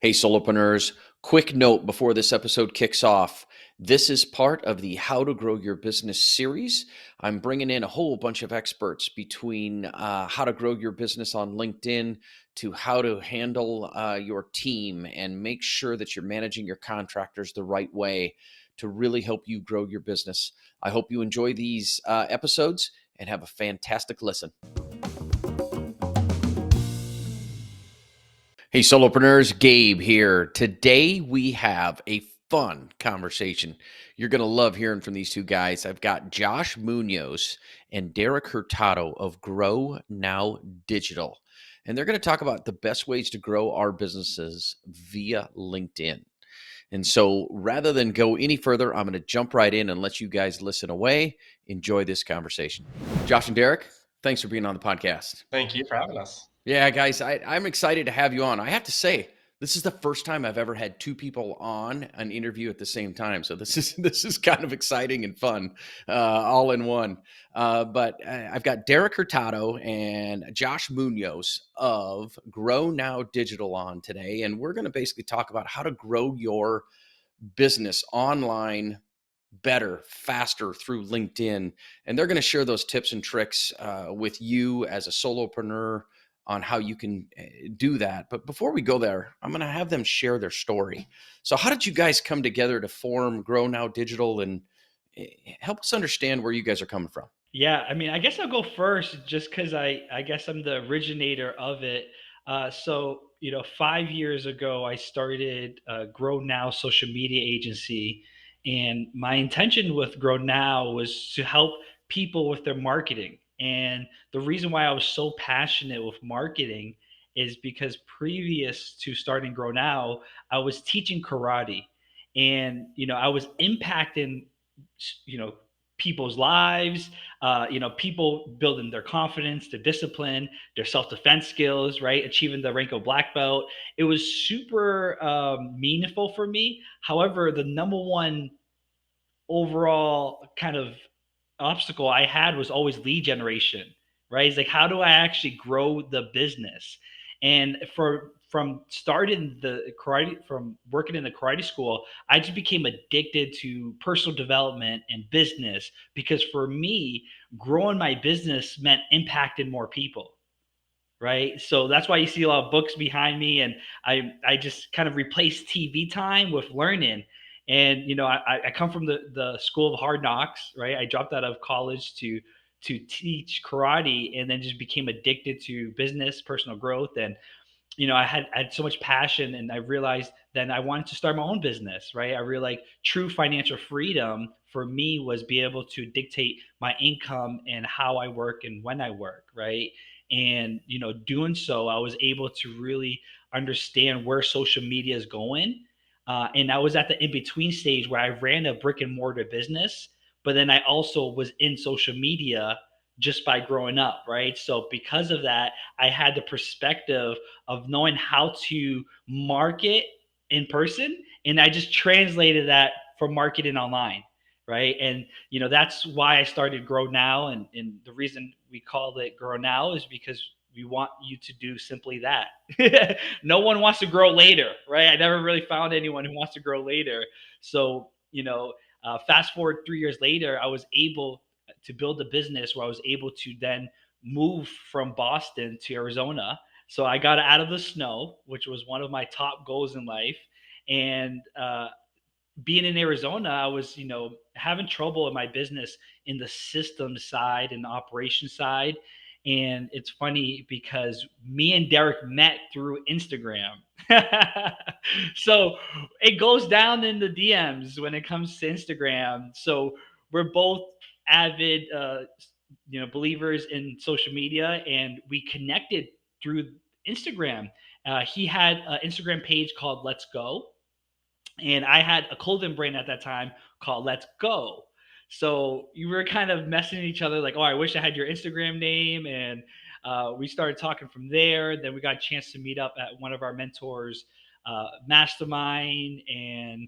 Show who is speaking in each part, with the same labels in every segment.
Speaker 1: Hey, solopreneurs, quick note before this episode kicks off. This is part of the How to Grow Your Business series. I'm bringing in a whole bunch of experts between how to grow your business on LinkedIn to how to handle your team and make sure that you're managing your contractors the right way to really help you grow your business. I hope you enjoy these episodes and have a fantastic listen. Hey, solopreneurs, Gabe here. Today we have a fun conversation. You're going to love hearing from these two guys. I've got Josh Munoz and Derek Hurtado of Grow Now Digital. And they're going to talk about the best ways to grow our businesses via LinkedIn. And so rather than go any further, I'm going to jump right in and let you guys listen away. Enjoy this conversation. Josh and Derek, thanks for being on the podcast.
Speaker 2: Thank you for having us.
Speaker 1: Yeah, guys, I'm excited to have you on. I have to say, this is the first time I've ever had two people on an interview at the same time. So this is kind of exciting and fun, all in one. But I've got Derek Hurtado and Josh Munoz of Grow Now Digital on today, and we're going to basically talk about how to grow your business online better, faster through LinkedIn. And they're going to share those tips and tricks with you as a solopreneur on how you can do that. But before we go there, I'm going to have them share their story. So how did you guys come together to form Grow Now Digital, and help us understand where you guys are coming from?
Speaker 3: Yeah, I mean, I guess I'll go first just because I guess I'm the originator of it. 5 years ago, I started Grow Now social media agency. And my intention with Grow Now was to help people with their marketing. And the reason why I was so passionate with marketing is because previous to starting Grow Now, I was teaching karate. And, I was impacting, you know, people's lives, people building their confidence, their discipline, their self-defense skills, right? Achieving the rank of black belt. It was super meaningful for me. However, the number one overall kind of obstacle I had was always lead generation, right? It's like, how do I actually grow the business? And from starting the karate, from working in the karate school, I just became addicted to personal development and business because for me, growing my business meant impacting more people. Right. So that's why you see a lot of books behind me. And I just kind of replaced TV time with learning. And, I come from the school of hard knocks, right? I dropped out of college to teach karate and then just became addicted to business, personal growth. And, I had so much passion and I realized then I wanted to start my own business, right? I realized like true financial freedom for me was be able to dictate my income and how I work and when I work, right? And, doing so, I was able to really understand where social media is going. And I was at the in between stage where I ran a brick and mortar business, but then I also was in social media just by growing up, right? So because of that, I had the perspective of knowing how to market in person, and I just translated that for marketing online, right? And that's why I started Grow Now, and the reason we called it Grow Now is because we want you to do simply that. No one wants to grow later, right? I never really found anyone who wants to grow later. So fast forward 3 years later, I was able to build a business where I was able to then move from Boston to Arizona. So I got out of the snow, which was one of my top goals in life. And being in Arizona, I was, having trouble in my business in the system side and the operation side. And it's funny because me and Derek met through Instagram. So it goes down in the DMs when it comes to Instagram. So we're both avid, believers in social media, and we connected through Instagram. He had an Instagram page called Let's Go, and I had a clothing brand at that time called Let's Go. So you were kind of messaging each other like, oh, I wish I had your Instagram name. And we started talking from there. Then we got a chance to meet up at one of our mentors' mastermind. And,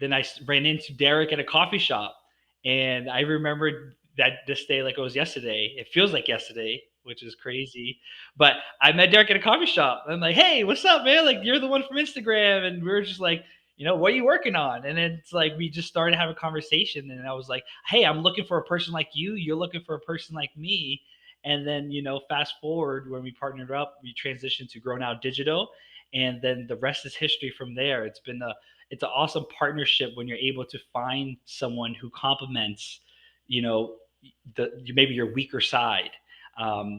Speaker 3: then I ran into Derek at a coffee shop. And I remembered that this day like it was yesterday. It feels like yesterday which is crazy. But I met Derek at a coffee shop. I'm like, hey, what's up, man? Like, you're the one from Instagram. And we were just like, what are you working on? And then it's like, we just started having a conversation. And I was like, hey, I'm looking for a person like you. You're looking for a person like me. And then, fast forward when we partnered up, we transitioned to Grow Now Digital. And then the rest is history from there. It's an awesome partnership when you're able to find someone who complements, you know, maybe your weaker side.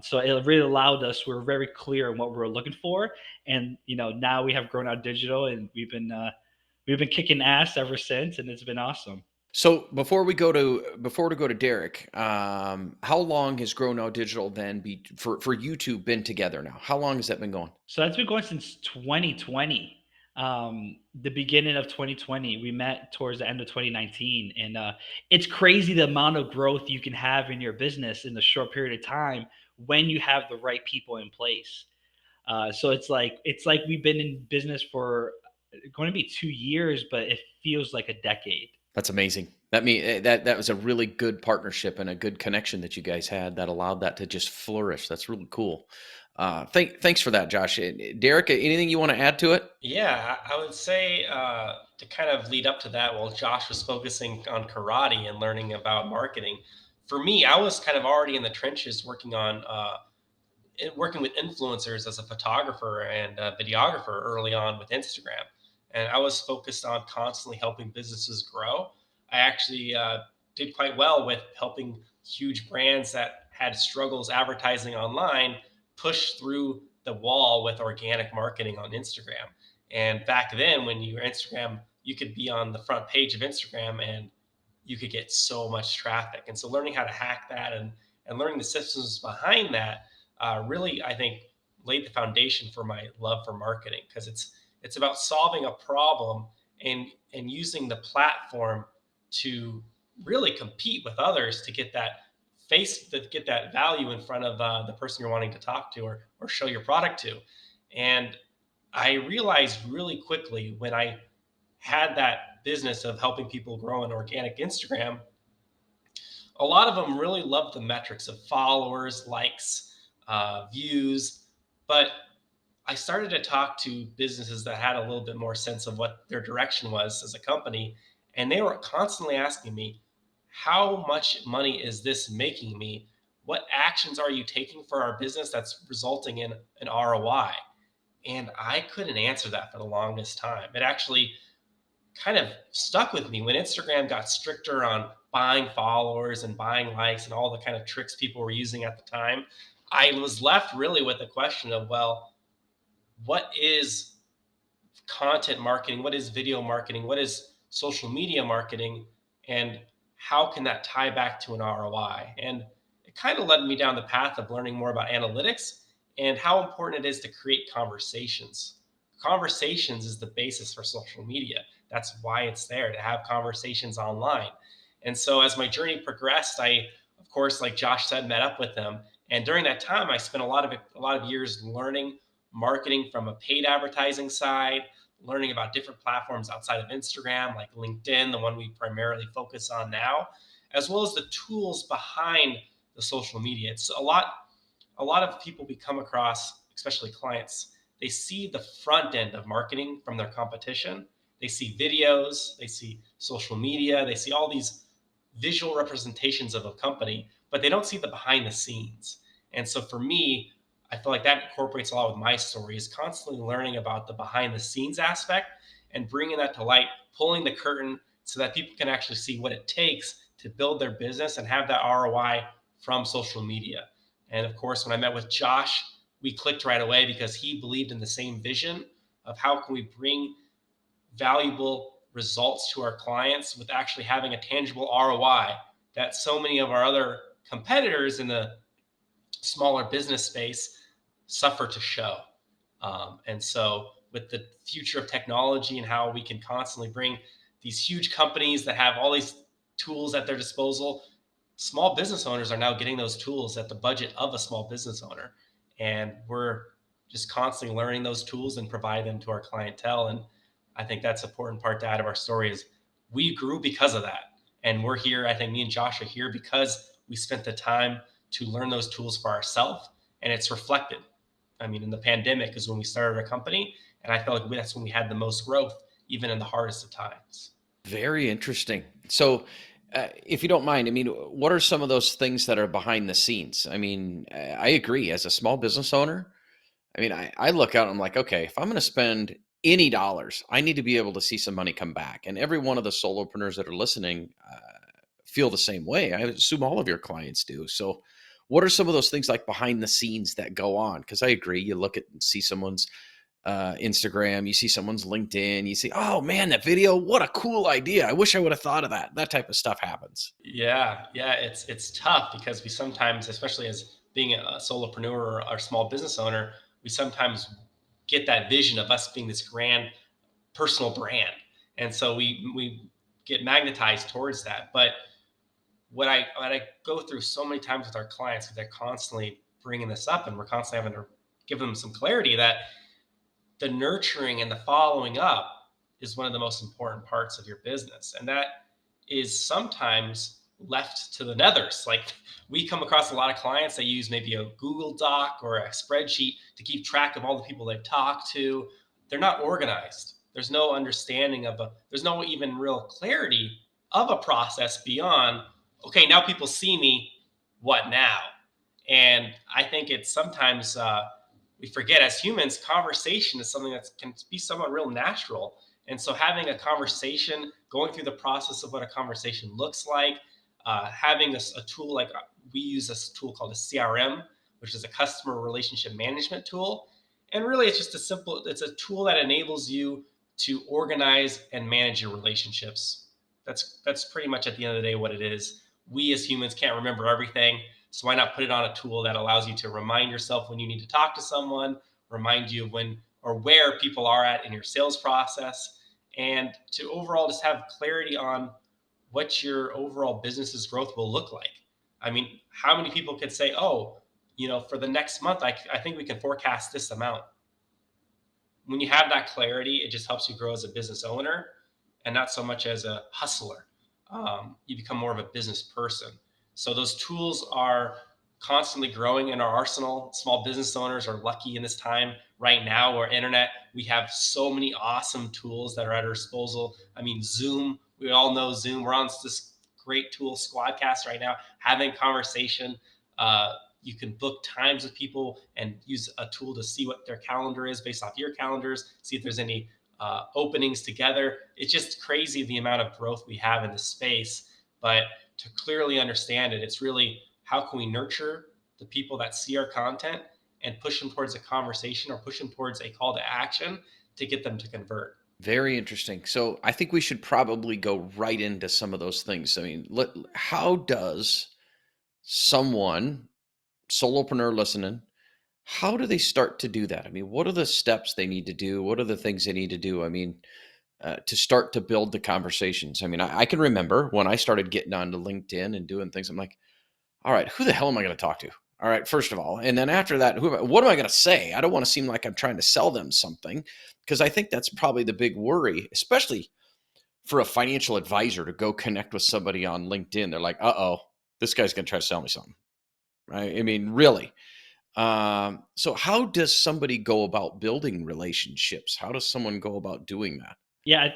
Speaker 3: So it really allowed us. We're very clear on what we're looking for, and now we have grown out digital, and we've been kicking ass ever since, and it's been awesome.
Speaker 1: So before to go to Derek, how long has Grow Now Digital then for you two been together now? How long has that been going?
Speaker 3: So that's been going since 2020. The beginning of 2020, we met towards the end of 2019, and it's crazy the amount of growth you can have in your business in a short period of time when you have the right people in place. So it's like we've been in business for going to be 2 years, but it feels like a decade.
Speaker 1: That's amazing. That was a really good partnership and a good connection that you guys had that allowed that to just flourish. That's really cool. Thanks for that, Josh. Derek, anything you want to add to it?
Speaker 2: Yeah, I would say to kind of lead up to that, while Josh was focusing on karate and learning about marketing, for me, I was kind of already in the trenches working with influencers as a photographer and a videographer early on with Instagram. And I was focused on constantly helping businesses grow. I actually did quite well with helping huge brands that had struggles advertising online push through the wall with organic marketing on Instagram. And back then, when you were Instagram, you could be on the front page of Instagram and you could get so much traffic. And so learning how to hack that and learning the systems behind that really, I think, laid the foundation for my love for marketing, because it's about solving a problem and using the platform to really compete with others to get that value in front of the person you're wanting to talk to or show your product to. And I realized really quickly when I had that business of helping people grow an organic Instagram, a lot of them really loved the metrics of followers, likes, views. But I started to talk to businesses that had a little bit more sense of what their direction was as a company. And they were constantly asking me, how much money is this making me? What actions are you taking for our business that's resulting in an ROI? And I couldn't answer that for the longest time. It actually kind of stuck with me when Instagram got stricter on buying followers and buying likes and all the kind of tricks people were using at the time. I was left really with the question of, well, what is content marketing? What is video marketing? What is social media marketing? And how can that tie back to an ROI? And it kind of led me down the path of learning more about analytics and how important it is to create conversations. Conversations is the basis for social media. That's why it's there, to have conversations online. And so as my journey progressed, I, of course, like Josh said, met up with them. And during that time, I spent a lot of years learning marketing from a paid advertising side, learning about different platforms outside of Instagram, like LinkedIn, the one we primarily focus on now, as well as the tools behind the social media. It's a lot of people we come across, especially clients, they see the front end of marketing from their competition. They see videos, they see social media, they see all these visual representations of a company, but they don't see the behind the scenes. And so for me, I feel like that incorporates a lot with my story, is constantly learning about the behind the scenes aspect and bringing that to light, pulling the curtain so that people can actually see what it takes to build their business and have that ROI from social media. And of course, when I met with Josh, we clicked right away because he believed in the same vision of how can we bring valuable results to our clients with actually having a tangible ROI that so many of our other competitors in the smaller business space suffer to show. And so, with the future of technology and how we can constantly bring these huge companies that have all these tools at their disposal, small business owners are now getting those tools at the budget of a small business owner. And we're just constantly learning those tools and provide them to our clientele. And I think that's an important part to add of our story is we grew because of that. And we're here, I think me and Josh are here because we spent the time to learn those tools for ourselves and it's reflected. I mean, in the pandemic is when we started our company, and I feel like that's when we had the most growth, even in the hardest of times.
Speaker 1: Very interesting. So, if you don't mind, I mean, what are some of those things that are behind the scenes? I mean, I agree. As a small business owner, I mean, I look out and I'm like, okay, if I'm going to spend any dollars, I need to be able to see some money come back. And every one of the solopreneurs that are listening feel the same way. I assume all of your clients do. So, what are some of those things like behind the scenes that go on? Because I agree, you look at and see someone's Instagram, you see someone's LinkedIn, you see, oh man, that video, what a cool idea. I wish I would have thought of that. That type of stuff happens.
Speaker 2: Yeah, it's tough because we sometimes, especially as being a solopreneur or small business owner, we sometimes get that vision of us being this grand personal brand, and so we get magnetized towards that. But what I go through so many times with our clients, because they're constantly bringing this up, and we're constantly having to give them some clarity that the nurturing and the following up is one of the most important parts of your business. And that is sometimes left to the nethers. Like, we come across a lot of clients that use maybe a Google Doc or a spreadsheet to keep track of all the people they've talked to. They're not organized. There's no understanding there's no even real clarity of a process beyond, okay, now people see me, what now? And I think it's sometimes, we forget as humans, conversation is something that can be somewhat real natural. And so having a conversation, going through the process of what a conversation looks like, having a tool like, we use this tool called a CRM, which is a customer relationship management tool. And really, it's a tool that enables you to organize and manage your relationships. That's pretty much at the end of the day what it is. We as humans can't remember everything. So why not put it on a tool that allows you to remind yourself when you need to talk to someone, remind you of when or where people are at in your sales process, and to overall just have clarity on what your overall business's growth will look like. I mean, how many people could say, oh, for the next month, I think we can forecast this amount. When you have that clarity, it just helps you grow as a business owner and not so much as a hustler. You become more of a business person. So those tools are constantly growing in our arsenal. Small business owners are lucky in this time right now, where internet, we have so many awesome tools that are at our disposal. I mean, Zoom, we all know Zoom. We're on this great tool, Squadcast, right now, having conversation. You can book times with people and use a tool to see what their calendar is based off your calendars, see if there's any openings together. It's just crazy the amount of growth we have in this space. But to clearly understand it, it's really, how can we nurture the people that see our content and push them towards a conversation or push them towards a call to action to get them to convert.
Speaker 1: Very interesting. So I think we should probably go right into some of those things. I mean, how does someone, solopreneur listening, how do they start to do that? I mean, what are the steps they need to do? What are the things they need to do? I mean, to start to build the conversations. I mean, I can remember when I started getting onto LinkedIn and doing things, I'm like, all right, who the hell am I going to talk to? All right, first of all. And then after that, what am I going to say? I don't want to seem like I'm trying to sell them something, because I think that's probably the big worry, especially for a financial advisor to go connect with somebody on LinkedIn. They're like, uh-oh, this guy's going to try to sell me something. Right? I mean, really. So how does somebody go about building relationships? How does someone go about doing that?
Speaker 3: Yeah, I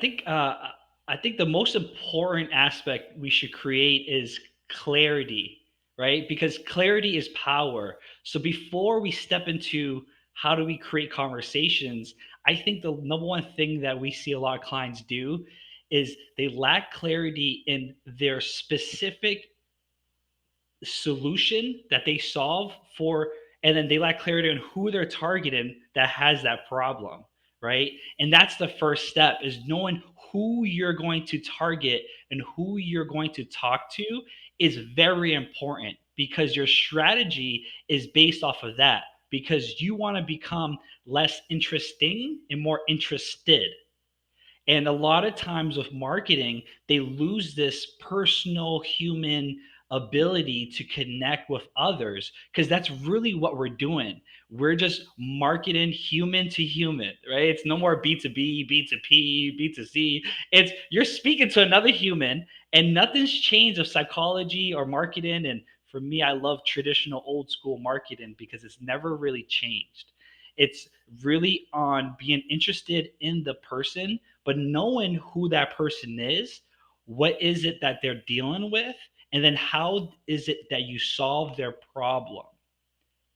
Speaker 3: think the most important aspect we should create is clarity, right? Because clarity is power. So before we step into how do we create conversations, I think the number one thing that we see a lot of clients do is they lack clarity in their specific solution that they solve for, and then they lack clarity on who they're targeting that has that problem, right? And that's the first step, is knowing who you're going to target and who you're going to talk to is very important, because your strategy is based off of that, because you want to become less interesting and more interested. And a lot of times with marketing, they lose this personal human ability to connect with others, because that's really what we're doing. We're just marketing human to human, right? It's no more B2B, B2P, B2C. You're speaking to another human, and nothing's changed of psychology or marketing and for me, I love traditional old school marketing because it's never really changed. It's really on being interested in the person, but knowing who that person is, what is it that they're dealing with, and then how is it that you solve their problem.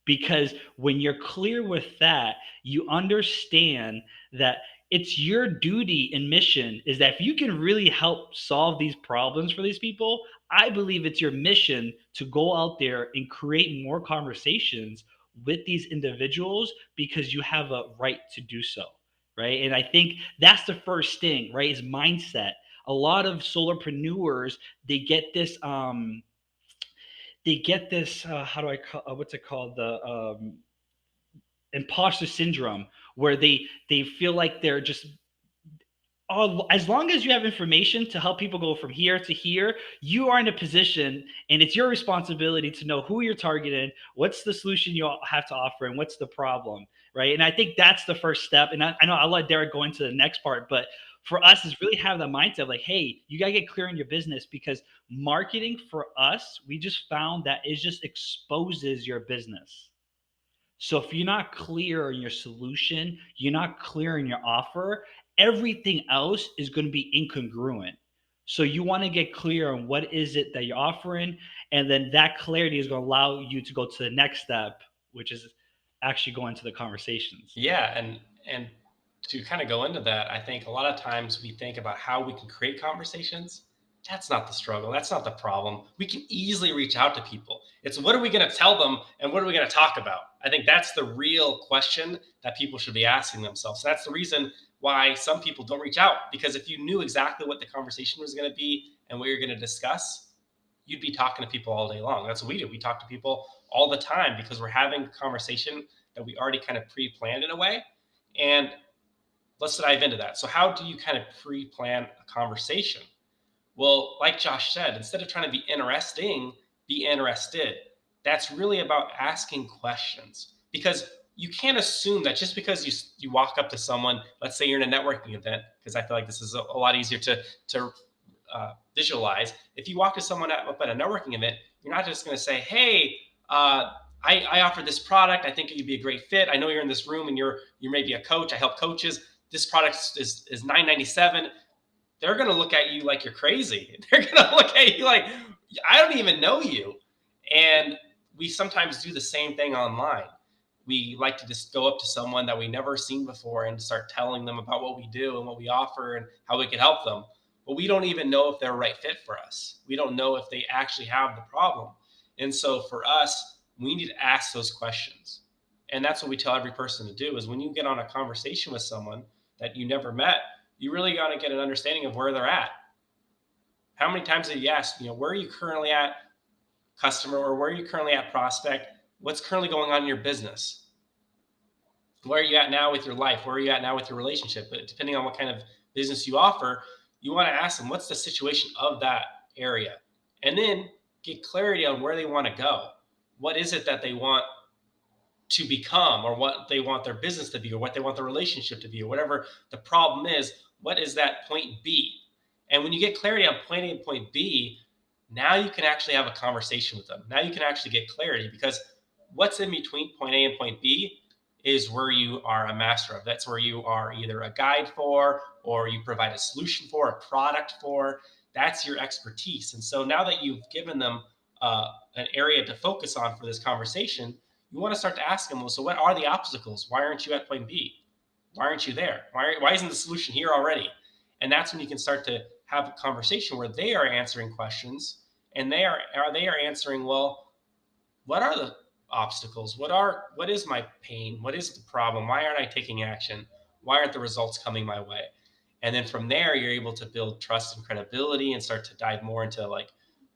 Speaker 3: Because when you're clear with that, you understand that it's your duty and mission is that if you can really help solve these problems for these people, I believe it's your mission to go out there and create more conversations with these individuals because you have a right to do so. Right. And I think that's the first thing, right? Is mindset. A lot of solopreneurs, they get this how do I call what's it called, the imposter syndrome, where they feel like they're just, as long as you have information to help people go from here to here, you are in a position, and it's your responsibility to know who you're targeting, what's the solution you have to offer, and what's the problem, right? And I think that's the first step. And I know I'll let Derek go into the next part, but for us is really have that mindset of like, hey, you got to get clear in your business, because marketing for us, we just found that it just exposes your business. So if you're not clear in your solution, you're not clear in your offer, everything else is going to be incongruent. So you want to get clear on what is it that you're offering, and then that clarity is going to allow you to go to the next step, which is actually go into the conversations.
Speaker 2: Yeah, and to kind of go into that, I think a lot of times we think about how we can create conversations. That's not the struggle. That's not the problem. We can easily reach out to people. It's what are we going to tell them and what are we going to talk about? I think that's the real question that people should be asking themselves. That's the reason why some people don't reach out, because if you knew exactly what the conversation was going to be and what you're going to discuss, you'd be talking to people all day long. That's what we do. We talk to people all the time because we're having a conversation that we already kind of pre-planned in a way. And let's dive into that. So how do you kind of pre-plan a conversation? Well, like Josh said, instead of trying to be interesting, be interested. That's really about asking questions, because you can't assume that just because you walk up to someone, let's say you're in a networking event, because I feel like this is a lot easier to visualize. If you walk to someone up at a networking event, you're not just going to say, "Hey, I offer this product. I think you'd be a great fit. I know you're in this room and you're maybe a coach. I help coaches. This product is $9.97." They're going to look at you like you're crazy. They're going to look at you like, I don't even know you. And we sometimes do the same thing online. We like to just go up to someone that we never seen before and start telling them about what we do and what we offer and how we can help them. But we don't even know if they're a right fit for us. We don't know if they actually have the problem. And so for us, we need to ask those questions. And that's what we tell every person to do, is when you get on a conversation with someone that you never met, you really got to get an understanding of where they're at. How many times have you asked, where are you currently at, customer, or where are you currently at, prospect? What's currently going on in your business? Where are you at now with your life? Where are you at now with your relationship? But depending on what kind of business you offer, you want to ask them, what's the situation of that area? And then get clarity on where they want to go. What is it that they want to become, or what they want their business to be, or what they want their relationship to be, or whatever the problem is? What is that point B? And when you get clarity on point A and point B, now you can actually have a conversation with them. Now you can actually get clarity, because what's in between point A and point B is where you are a master of. That's where you are either a guide for, or you provide a solution for, a product for. That's your expertise. And so now that you've given them an area to focus on for this conversation, you want to start to ask them, well, so what are the obstacles? Why aren't you at point B? Why aren't you there? Why isn't the solution here already? And that's when you can start to have a conversation where they are answering questions, and they are answering, well, what are the obstacles? What is my pain? What is the problem? Why aren't I taking action? Why aren't the results coming my way? And then from there, you're able to build trust and credibility and start to dive more into like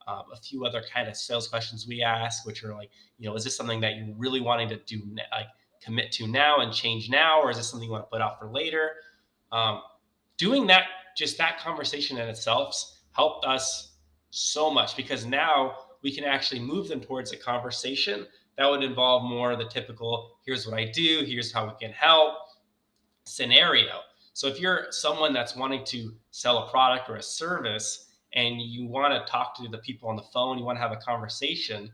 Speaker 2: a few other kind of sales questions we ask, which are like, is this something that you're really wanting to do, like commit to now and change now, or is this something you want to put off for later? Doing that, just that conversation in itself helped us so much, because now we can actually move them towards a conversation that would involve more of the typical, here's what I do, here's how we can help scenario. So if you're someone that's wanting to sell a product or a service, and you want to talk to the people on the phone, you want to have a conversation,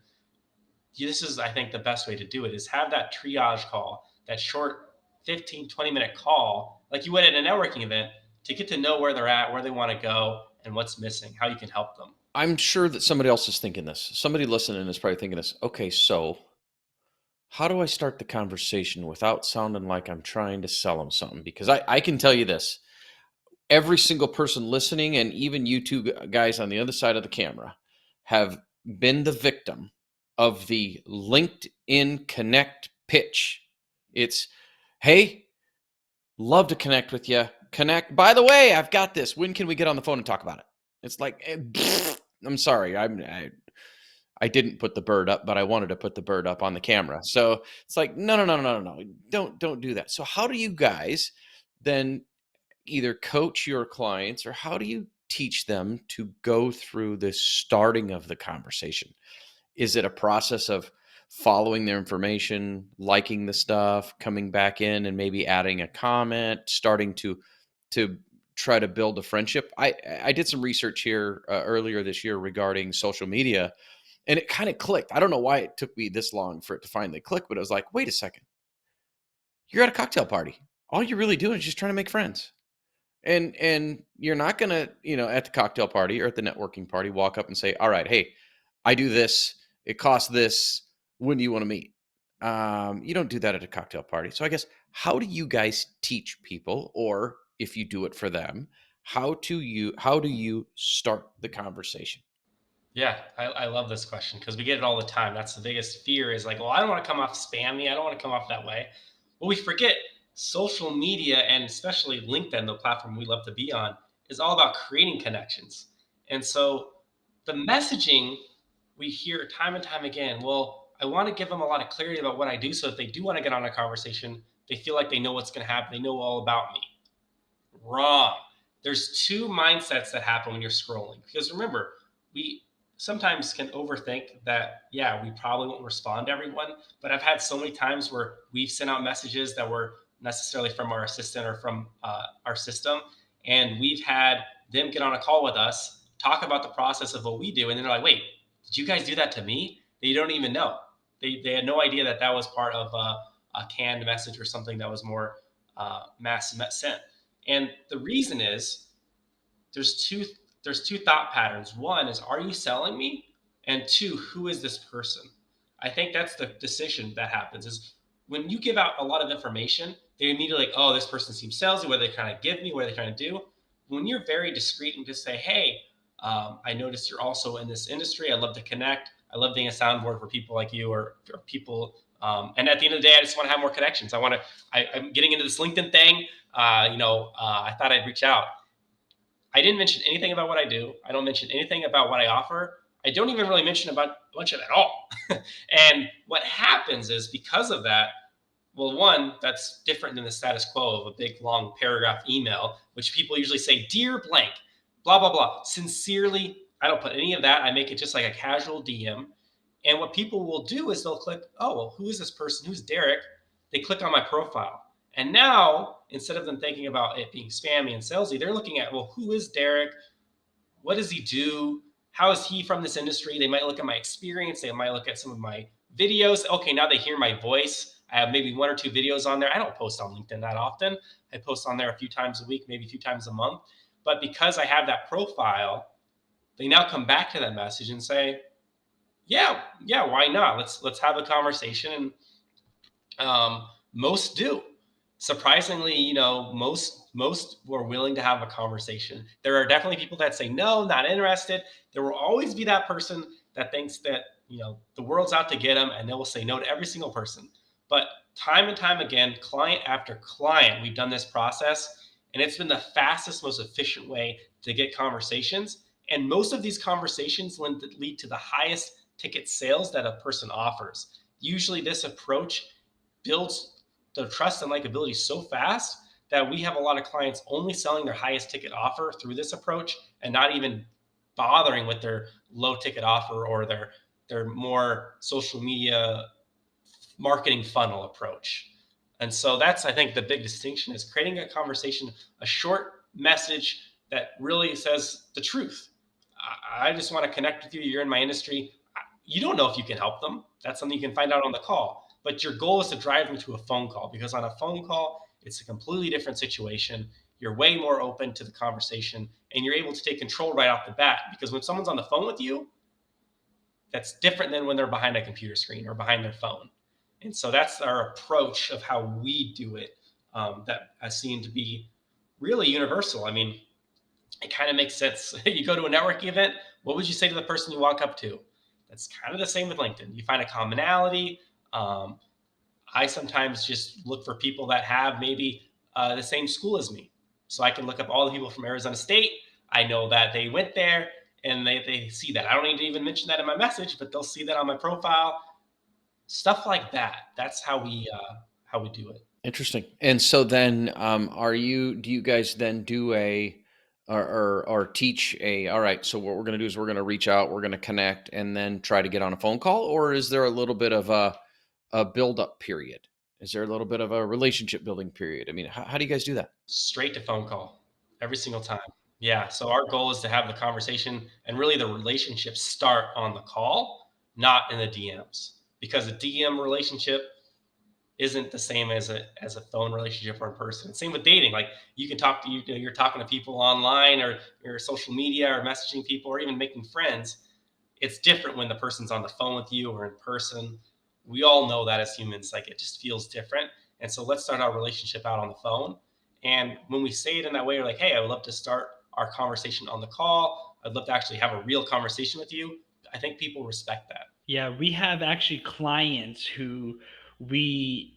Speaker 2: this is, I think, the best way to do it is have that triage call, that short 15, 20-minute call, like you would at a networking event, to get to know where they're at, where they want to go, and what's missing, how you can help them.
Speaker 1: I'm sure that somebody else is thinking this. Somebody listening is probably thinking this. Okay, so how do I start the conversation without sounding like I'm trying to sell them something? Because I can tell you this, every single person listening, and even you two guys on the other side of the camera, have been the victim of the LinkedIn Connect pitch. It's, hey, love to connect with you. Connect. By the way, I've got this. When can we get on the phone and talk about it? It's like, I'm sorry. I didn't put the bird up, but I wanted to put the bird up on the camera. So it's like, no. Don't do that. So how do you guys then either coach your clients, or how do you teach them to go through the starting of the conversation? Is it a process of following their information, liking the stuff, coming back in and maybe adding a comment, starting to try to build a friendship? I did some research here earlier this year regarding social media, and it kind of clicked. I don't know why it took me this long for it to finally click, but it was like, wait a second. You're at a cocktail party. All you're really doing is just trying to make friends. And you're not going to, at the cocktail party or at the networking party, walk up and say, all right, hey, I do this. It costs this. When do you want to meet? You don't do that at a cocktail party. So I guess, how do you guys teach people, or if you do it for them, how do you start the conversation?
Speaker 2: Yeah, I love this question because we get it all the time. That's the biggest fear is like, well, I don't want to come off spammy. I don't want to come off that way. But we forget social media, and especially LinkedIn, the platform we love to be on, is all about creating connections. And so the messaging we hear time and time again, well, I want to give them a lot of clarity about what I do. So if they do want to get on a conversation, they feel like they know what's going to happen. They know all about me. Wrong. There's two mindsets that happen when you're scrolling. Because remember, we sometimes can overthink that, yeah, we probably won't respond to everyone. But I've had so many times where we've sent out messages that were necessarily from our assistant or from our system. And we've had them get on a call with us, talk about the process of what we do. And then they're like, wait, did you guys do that to me? They don't even know. They had no idea that that was part of a canned message or something that was more mass sent. And the reason is there's two thought patterns. One is, are you selling me? And two, who is this person? I think that's the decision that happens is when you give out a lot of information, they immediately like, oh, this person seems salesy. What are they trying to give me? What are they trying to do? When you're very discreet and just say, hey, I noticed you're also in this industry. I love to connect. I love being a soundboard for people like you or people. And at the end of the day, I just want to have more connections. I'm getting into this LinkedIn thing. I thought I'd reach out. I didn't mention anything about what I do. I don't mention anything about what I offer. I don't even really mention about much of it at all. And what happens is because of that, well, one, that's different than the status quo of a big long paragraph email, which people usually say, dear blank, blah, blah, blah. Sincerely, I don't put any of that. I make it just like a casual DM. And what people will do is they'll click, oh, well, who is this person? Who's Derek? They click on my profile. And now, instead of them thinking about it being spammy and salesy, they're looking at, well, who is Derek? What does he do? How is he from this industry? They might look at my experience. They might look at some of my videos. Okay, now they hear my voice. I have maybe one or two videos on there. I don't post on LinkedIn that often. I post on there a few times a week, maybe a few times a month. But because I have that profile, they now come back to that message and say, yeah, why not? Let's have a conversation. And most do. Surprisingly, most were willing to have a conversation. There are definitely people that say no, not interested. There will always be that person that thinks that the world's out to get them, and they will say no to every single person. But time and time again, client after client, we've done this process, and it's been the fastest, most efficient way to get conversations. And most of these conversations lead to the highest ticket sales that a person offers. Usually, this approach builds the trust and likability so fast that we have a lot of clients only selling their highest ticket offer through this approach and not even bothering with their low ticket offer or their more social media marketing funnel approach. And so that's, I think, the big distinction is creating a conversation, a short message that really says the truth. I just want to connect with you. You're in my industry. you don't know if you can help them. That's something you can find out on the call. But your goal is to drive them to a phone call, because on a phone call, it's a completely different situation. You're way more open to the conversation, and you're able to take control right off the bat. Because when someone's on the phone with you, that's different than when they're behind a computer screen or behind their phone. And so that's our approach of how we do it, that has seemed to be really universal. I mean, it kind of makes sense. You go to a networking event, what would you say to the person you walk up to? That's kind of the same with LinkedIn. You find a commonality. Um, I sometimes just look for people that have maybe the same school as me. So I can look up all the people from Arizona State. I know that they went there, and they see that. I don't need to even mention that in my message, but they'll see that on my profile. Stuff like that. That's how we do it.
Speaker 1: Interesting. And so then, do you guys then do or teach all right, so what we're going to do is we're going to reach out, we're going to connect, and then try to get on a phone call? Or is there a little bit of a build up period? Is there a little bit of a relationship building period? I mean, how do you guys do that?
Speaker 2: Straight to phone call every single time. Yeah. So our goal is to have the conversation and really the relationship start on the call, not in the DMs, because a DM relationship isn't the same as a phone relationship or in person. Same with dating. Like, you can talk to you're talking to people online, or social media, or messaging people, or even making friends. It's different when the person's on the phone with you or in person. We all know that as humans, like, it just feels different. And so let's start our relationship out on the phone. And when we say it in that way, we're like, hey, I would love to start our conversation on the call. I'd love to actually have a real conversation with you. I think people respect that.
Speaker 3: Yeah, we have actually clients who we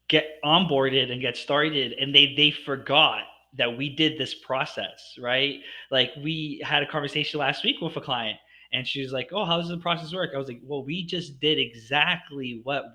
Speaker 3: get onboarded and get started, and they forgot that we did this process, right? Like, we had a conversation last week with a client, and she was like, "Oh, how does the process work?" I was like, "Well, we just did exactly what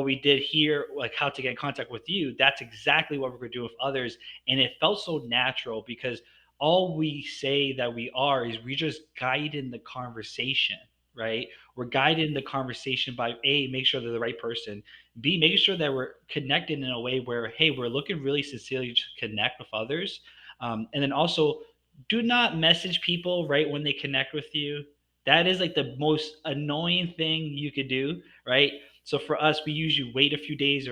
Speaker 3: we did here, like how to get in contact with you. That's exactly what we're going to do with others." And it felt so natural, because all we say that we are is we just guiding the conversation, right? We're guiding the conversation by A, make sure they're the right person, B, making sure that we're connected in a way where, hey, we're looking really sincerely to connect with others. And then also, do not message people right when they connect with you. That is like the most annoying thing you could do, right? So for us, we usually wait a few days,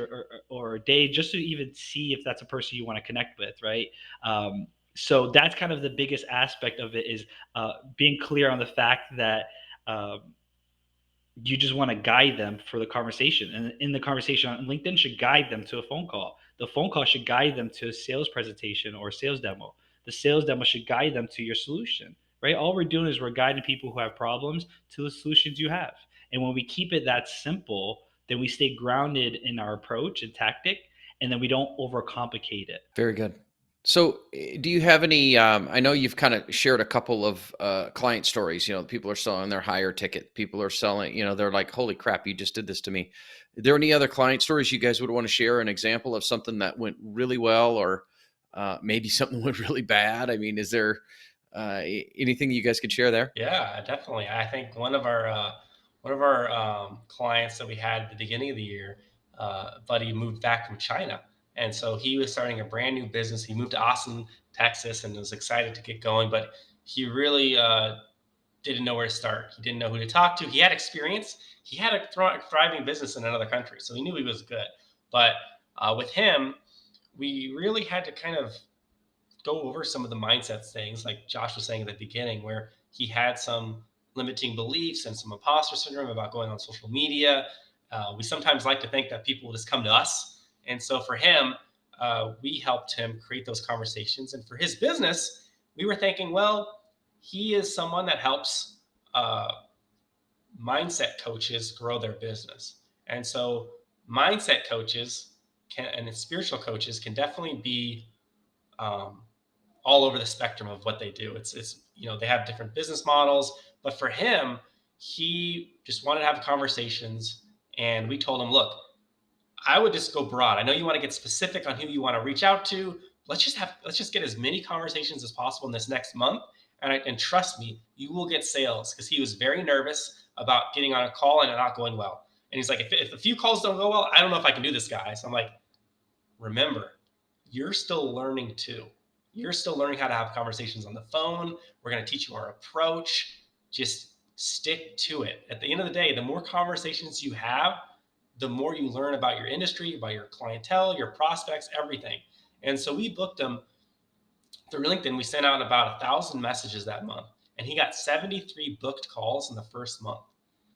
Speaker 3: or a day, just to even see if that's a person you want to connect with, right? So that's kind of the biggest aspect of it, is being clear on the fact that um, you just want to guide them for the conversation. And in the conversation on LinkedIn should guide them to a phone call. The phone call should guide them to a sales presentation or a sales demo. The sales demo should guide them to your solution, right? All we're doing is we're guiding people who have problems to the solutions you have. And when we keep it that simple, then we stay grounded in our approach and tactic, and then we don't overcomplicate it.
Speaker 1: Very good. So, do you have any? I know you've kind of shared a couple of client stories. People are selling their higher ticket. People are selling. They're like, "Holy crap, you just did this to me." Are there any other client stories you guys would want to share? An example of something that went really well, or maybe something went really bad? I mean, is there anything you guys could share there?
Speaker 2: Yeah, definitely. I think one of our clients that we had at the beginning of the year, buddy moved back from China, and so he was starting a brand new business. He moved to Austin, Texas, and was excited to get going, but he really didn't know where to start. He didn't know who to talk to. He had experience. He had a thriving business in another country, so he knew he was good. But with him, we really had to kind of go over some of the mindset things, like Josh was saying at the beginning, where he had some limiting beliefs and some imposter syndrome about going on social media. We sometimes like to think that people will just come to us. And so for him, we helped him create those conversations. And for his business, we were thinking, well, he is someone that helps mindset coaches grow their business. And so mindset coaches and spiritual coaches can definitely be um, all over the spectrum of what they do. It's they have different business models, but for him, he just wanted to have conversations, and we told him, look, I would just go broad. I know you want to get specific on who you want to reach out to. Let's just get as many conversations as possible in this next month, and trust me, you will get sales, because he was very nervous about getting on a call and it not going well. And he's like, if a few calls don't go well, I don't know if I can do this, guy. So I'm like, remember, you're still learning too. You're still learning how to have conversations on the phone. We're going to teach you our approach. Just stick to it. At the end of the day, the more conversations you have, the more you learn about your industry, about your clientele, your prospects, everything. And so we booked him through LinkedIn. We sent out about 1,000 messages that month, and he got 73 booked calls in the first month.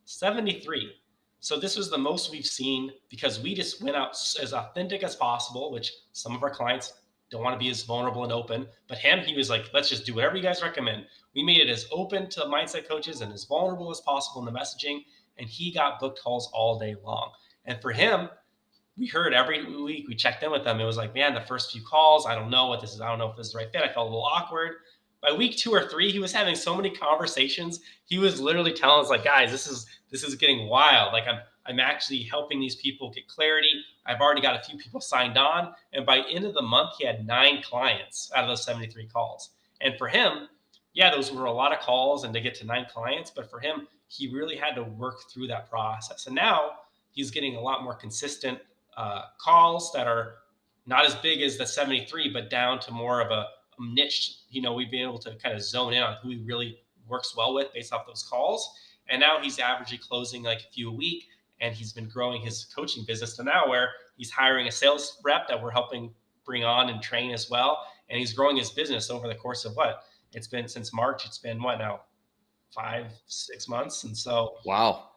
Speaker 2: 73. So this was the most we've seen because we just went out as authentic as possible, which some of our clients don't want to be as vulnerable and open. But him, he was like, let's just do whatever you guys recommend. We made it as open to mindset coaches and as vulnerable as possible in the messaging. And he got booked calls all day long. And for him, we heard every week, we checked in with them. It was like, man, the first few calls, I don't know what this is. I don't know if this is the right fit. I felt a little awkward. By week 2 or 3, he was having so many conversations. He was literally telling us like, guys, this is getting wild. Like I'm actually helping these people get clarity. I've already got a few people signed on. And by end of the month, he had 9 clients out of those 73 calls. And for him, yeah, those were a lot of calls and to get to 9 clients. But for him, he really had to work through that process. And now he's getting a lot more consistent calls that are not as big as the 73, but down to more of a niche. We've been able to kind of zone in on who he really works well with based off those calls. And now he's averagely closing like a few a week. And he's been growing his coaching business to now where he's hiring a sales rep that we're helping bring on and train as well. And he's growing his business over the course of it's been since March. It's been what now? 5-6 months. And so,
Speaker 1: wow,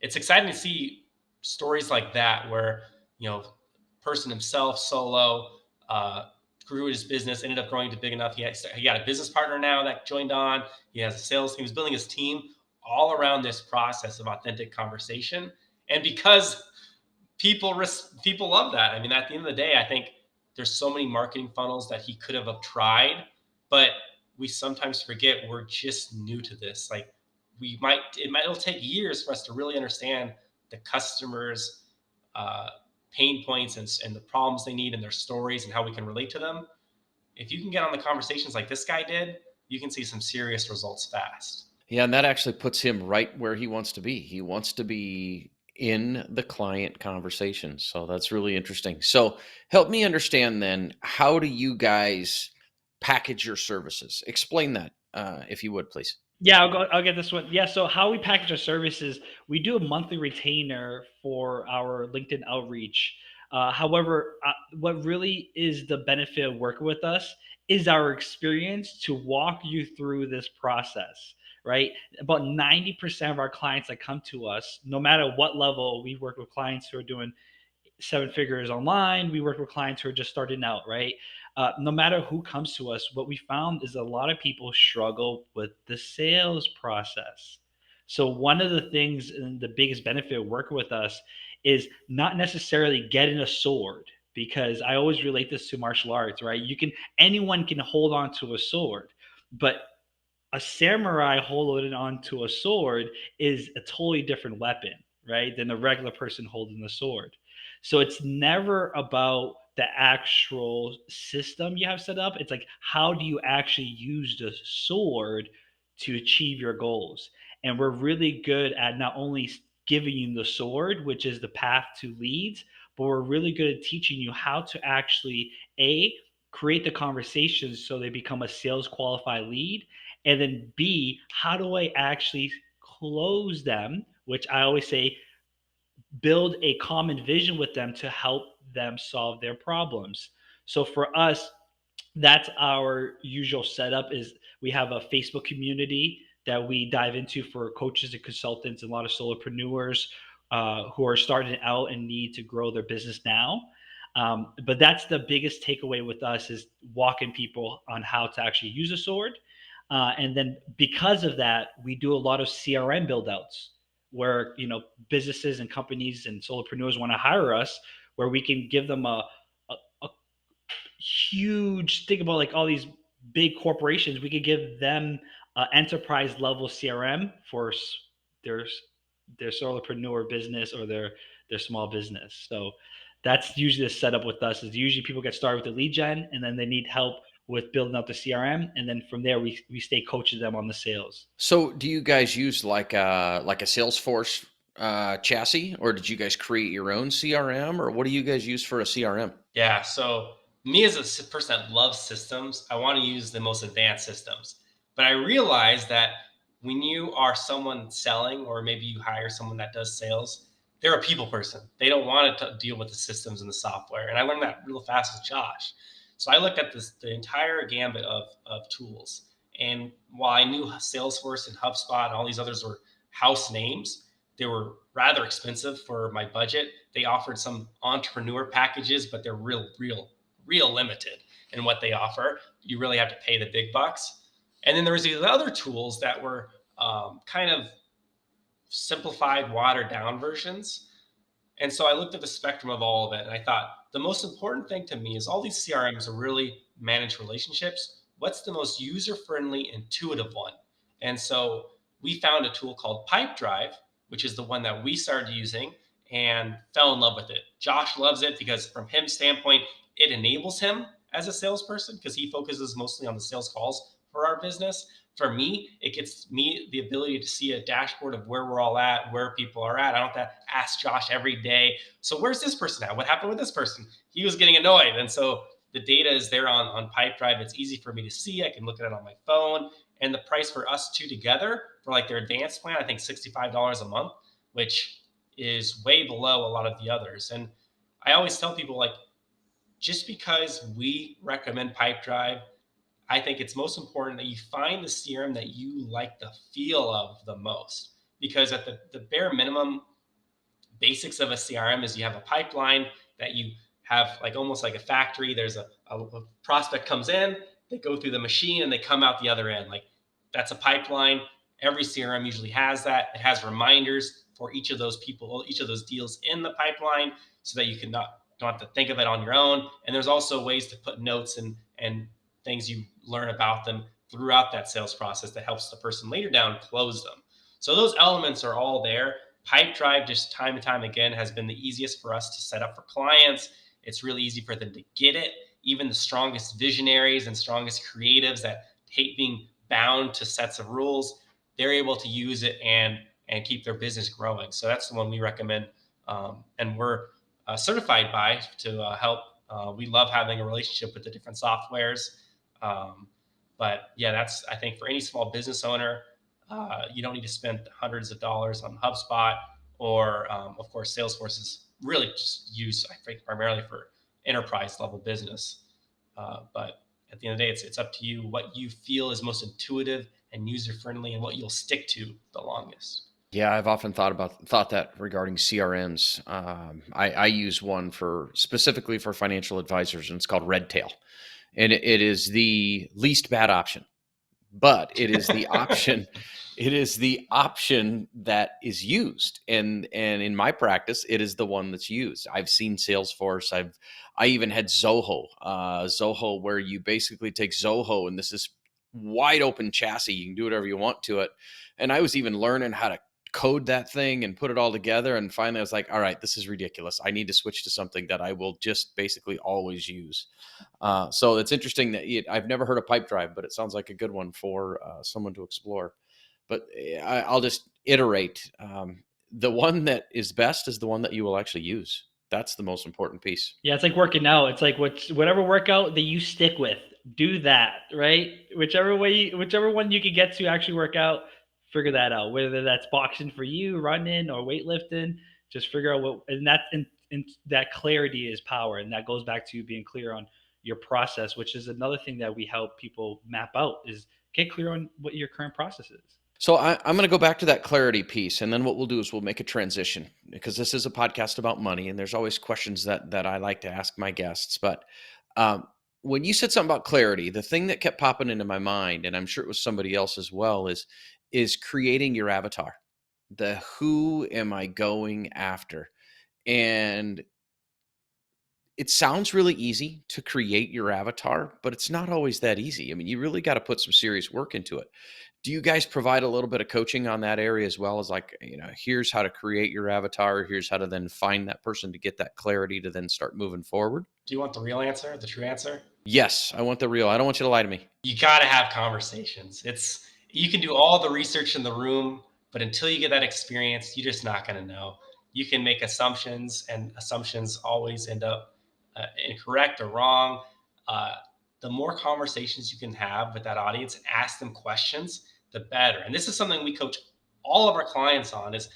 Speaker 2: it's exciting to see stories like that where, person himself solo, grew his business, ended up growing to big enough. He got a business partner now that joined on. He has a sales team. He's building his team all around this process of authentic conversation. And because people love that. I mean, at the end of the day, I think there's so many marketing funnels that he could have tried, but we sometimes forget we're just new to this. Like it'll take years for us to really understand the customers' pain points and the problems they need and their stories and how we can relate to them. If you can get on the conversations like this guy did, you can see some serious results fast.
Speaker 1: Yeah, and that actually puts him right where he wants to be. He wants to be in the client conversation. So that's really interesting. So help me understand then, how do you guys package your services? Explain that, if you would, please.
Speaker 3: Yeah, I'll get this one. Yeah, so how we package our services, we do a monthly retainer for our LinkedIn outreach. However, what really is the benefit of working with us is our experience to walk you through this process, right? About 90% of our clients that come to us, no matter what level, we work with clients who are doing 7 figures online. We work with clients who are just starting out, right? No matter who comes to us, what we found is a lot of people struggle with the sales process. So one of the things and the biggest benefit of working with us is not necessarily getting a sword, because I always relate this to martial arts, right? Anyone can hold on to a sword, but a samurai holding onto a sword is a totally different weapon, right, than a regular person holding the sword. So it's never about the actual system you have set up. It's like, how do you actually use the sword to achieve your goals? And we're really good at not only giving you the sword, which is the path to leads, but we're really good at teaching you how to actually create the conversations so they become a sales qualified lead, and then B, how do I actually close them, which I always say, build a common vision with them to help them solve their problems. So for us, that's our usual setup. Is we have a Facebook community that we dive into for coaches and consultants and a lot of solopreneurs who are starting out and need to grow their business now. But that's the biggest takeaway with us, is walking people on how to actually use a sword. And then because of that, we do a lot of CRM build outs where, businesses and companies and solopreneurs want to hire us, where we can give them a huge, think about like all these big corporations, we could give them enterprise level CRM for their solopreneur business or their small business. So that's usually the setup with us. Is usually people get started with the lead gen, and then they need help with building out the CRM, and then from there we stay coaching them on the sales.
Speaker 1: So do you guys use like a Salesforce chassis, or did you guys create your own CRM, or what do you guys use for a CRM?
Speaker 2: Yeah. So me as a person that loves systems, I want to use the most advanced systems. But I realized that when you are someone selling, or maybe you hire someone that does sales, they're a people person. They don't want to deal with the systems and the software. And I learned that real fast with Josh. So I looked at the entire gambit of tools. And while I knew Salesforce and HubSpot and all these others were house names, they were rather expensive for my budget. They offered some entrepreneur packages, but they're real limited in what they offer. You really have to pay the big bucks. And then there was these other tools that were kind of simplified, watered down versions. And so I looked at the spectrum of all of it, and I thought the most important thing to me is all these CRMs are really managed relationships. What's the most user friendly, intuitive one? And so we found a tool called Pipedrive, which is the one that we started using and fell in love with it. Josh loves it because, from his standpoint, it enables him as a salesperson because he focuses mostly on the sales calls for our business. For me, it gets me the ability to see a dashboard of where we're all at, where people are at. I don't have to ask Josh every day, so where's this person at? What happened with this person? He was getting annoyed. And so the data is there on Pipedrive. It's easy for me to see. I can look at it on my phone. And the price for us two together for like their advanced plan, I think $65 a month, which is way below a lot of the others. And I always tell people, like, just because we recommend Pipedrive, I think it's most important that you find the CRM that you like the feel of the most. Because at the bare minimum, basics of a CRM is you have a pipeline that you have, like almost like a factory. There's a prospect comes in, they go through the machine, and they come out the other end. Like, that's a pipeline. Every CRM usually has that. It has reminders for each of those people, each of those deals in the pipeline, so that you can not don't have to think of it on your own. And there's also ways to put notes and things you learn about them throughout that sales process that helps the person later down close them. So those elements are all there. Pipedrive, just time and time again, has been the easiest for us to set up for clients. It's really easy for them to get it. Even the strongest visionaries and strongest creatives that hate being bound to sets of rules, they're able to use it and keep their business growing. So that's the one we recommend, and we're certified by to help. We love having a relationship with the different softwares. But yeah, that's, I think, for any small business owner, you don't need to spend hundreds of dollars on HubSpot, or of course, Salesforce is really just used, I think, primarily for enterprise level business. But at the end of the day, it's up to you what you feel is most intuitive and user friendly, and what you'll stick to the longest.
Speaker 1: Yeah, I've often thought that regarding CRMs. I use one specifically for financial advisors, and it's called Redtail, and it is the least bad option, but it is the option. It is the option that is used, and in my practice, it is the one that's used. I've seen Salesforce. I even had Zoho, where you basically take Zoho, and this is wide open chassis. You can do whatever you want to it, and I was even learning how to code that thing and put it all together. And finally, I was like, all right, this is ridiculous. I need to switch to something that I will just basically always use. So it's interesting that I've never heard of Pipedrive, but it sounds like a good one for someone to explore. But I'll just iterate. The one that is best is the one that you will actually use. That's the most important piece.
Speaker 3: Yeah, it's like working out. It's like whatever workout that you stick with, do that, right? Whichever one you can get to actually work out, figure that out. Whether that's boxing for you, running, or weightlifting, just figure out what. And that clarity is power, and that goes back to being clear on your process, which is another thing that we help people map out, is get clear on what your current process is.
Speaker 1: So I'm going to go back to that clarity piece, and then what we'll do is we'll make a transition, because this is a podcast about money, and there's always questions that I like to ask my guests. But when you said something about clarity, the thing that kept popping into my mind, and I'm sure it was somebody else as well, is creating your avatar. The who am I going after? And it sounds really easy to create your avatar, but it's not always that easy. I mean, you really got to put some serious work into it. Do you guys provide a little bit of coaching on that area as well, as like, here's how to create your avatar, here's how to then find that person to get that clarity to then start moving forward?
Speaker 2: Do you want the real answer, the true answer?
Speaker 1: Yes, I want the real. I don't want you to lie to me.
Speaker 2: You got to have conversations. You can do all the research in the room, but until you get that experience, you're just not going to know. You can make assumptions, and assumptions always end up incorrect or wrong. The more conversations you can have with that audience and ask them questions, the better. And this is something we coach all of our clients on is,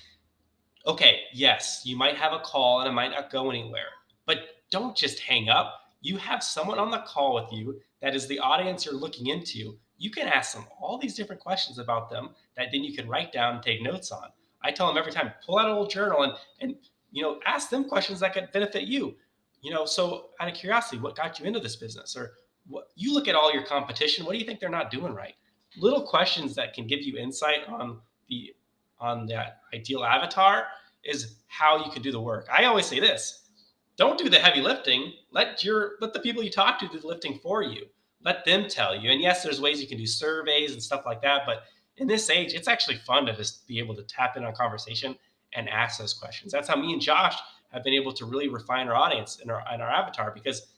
Speaker 2: okay, yes, you might have a call and it might not go anywhere, but don't just hang up. You have someone on the call with you that is the audience you're looking into. You can ask them all these different questions about them that then you can write down and take notes on. I tell them every time, pull out a little journal and ask them questions that could benefit you. So out of curiosity, what got you into this business? Or what you look at all your competition, what do you think they're not doing right? Little questions that can give you insight on that ideal avatar is how you can do the work. I always say this: don't do the heavy lifting. Let the people you talk to do the lifting for you. Let them tell you. And yes, there's ways you can do surveys and stuff like that, but in this age, it's actually fun to just be able to tap in on conversation and ask those questions. That's how me and Josh have been able to really refine our audience and our avatar, because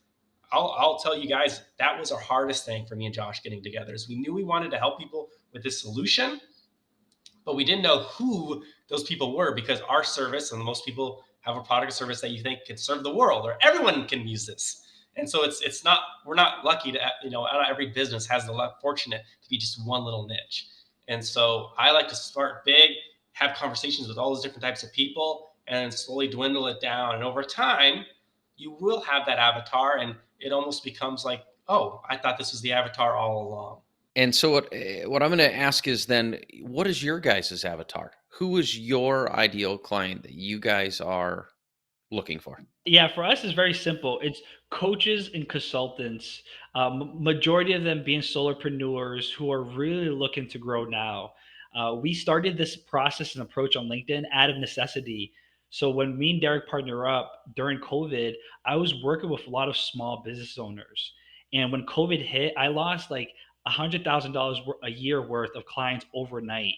Speaker 2: I'll tell you guys, that was our hardest thing for me and Josh getting together, is we knew we wanted to help people with this solution, but we didn't know who those people were, because our service, and most people have a product or service that you think can serve the world or everyone can use this. And so it's not, we're not lucky to, not every business has the fortunate to be just one little niche. And so I like to start big, have conversations with all those different types of people, and slowly dwindle it down. And over time, you will have that avatar, and it almost becomes like, oh, I thought this was the avatar all along.
Speaker 1: And so what I'm going to ask is then, what is your guys' avatar? Who is your ideal client that you guys are looking for?
Speaker 3: Yeah, for us, it's very simple. It's coaches and consultants, majority of them being solopreneurs who are really looking to grow now. We started this process and approach on LinkedIn out of necessity. So when me and Derek partner up during COVID, I was working with a lot of small business owners. And when COVID hit, I lost like $100,000 a year worth of clients overnight,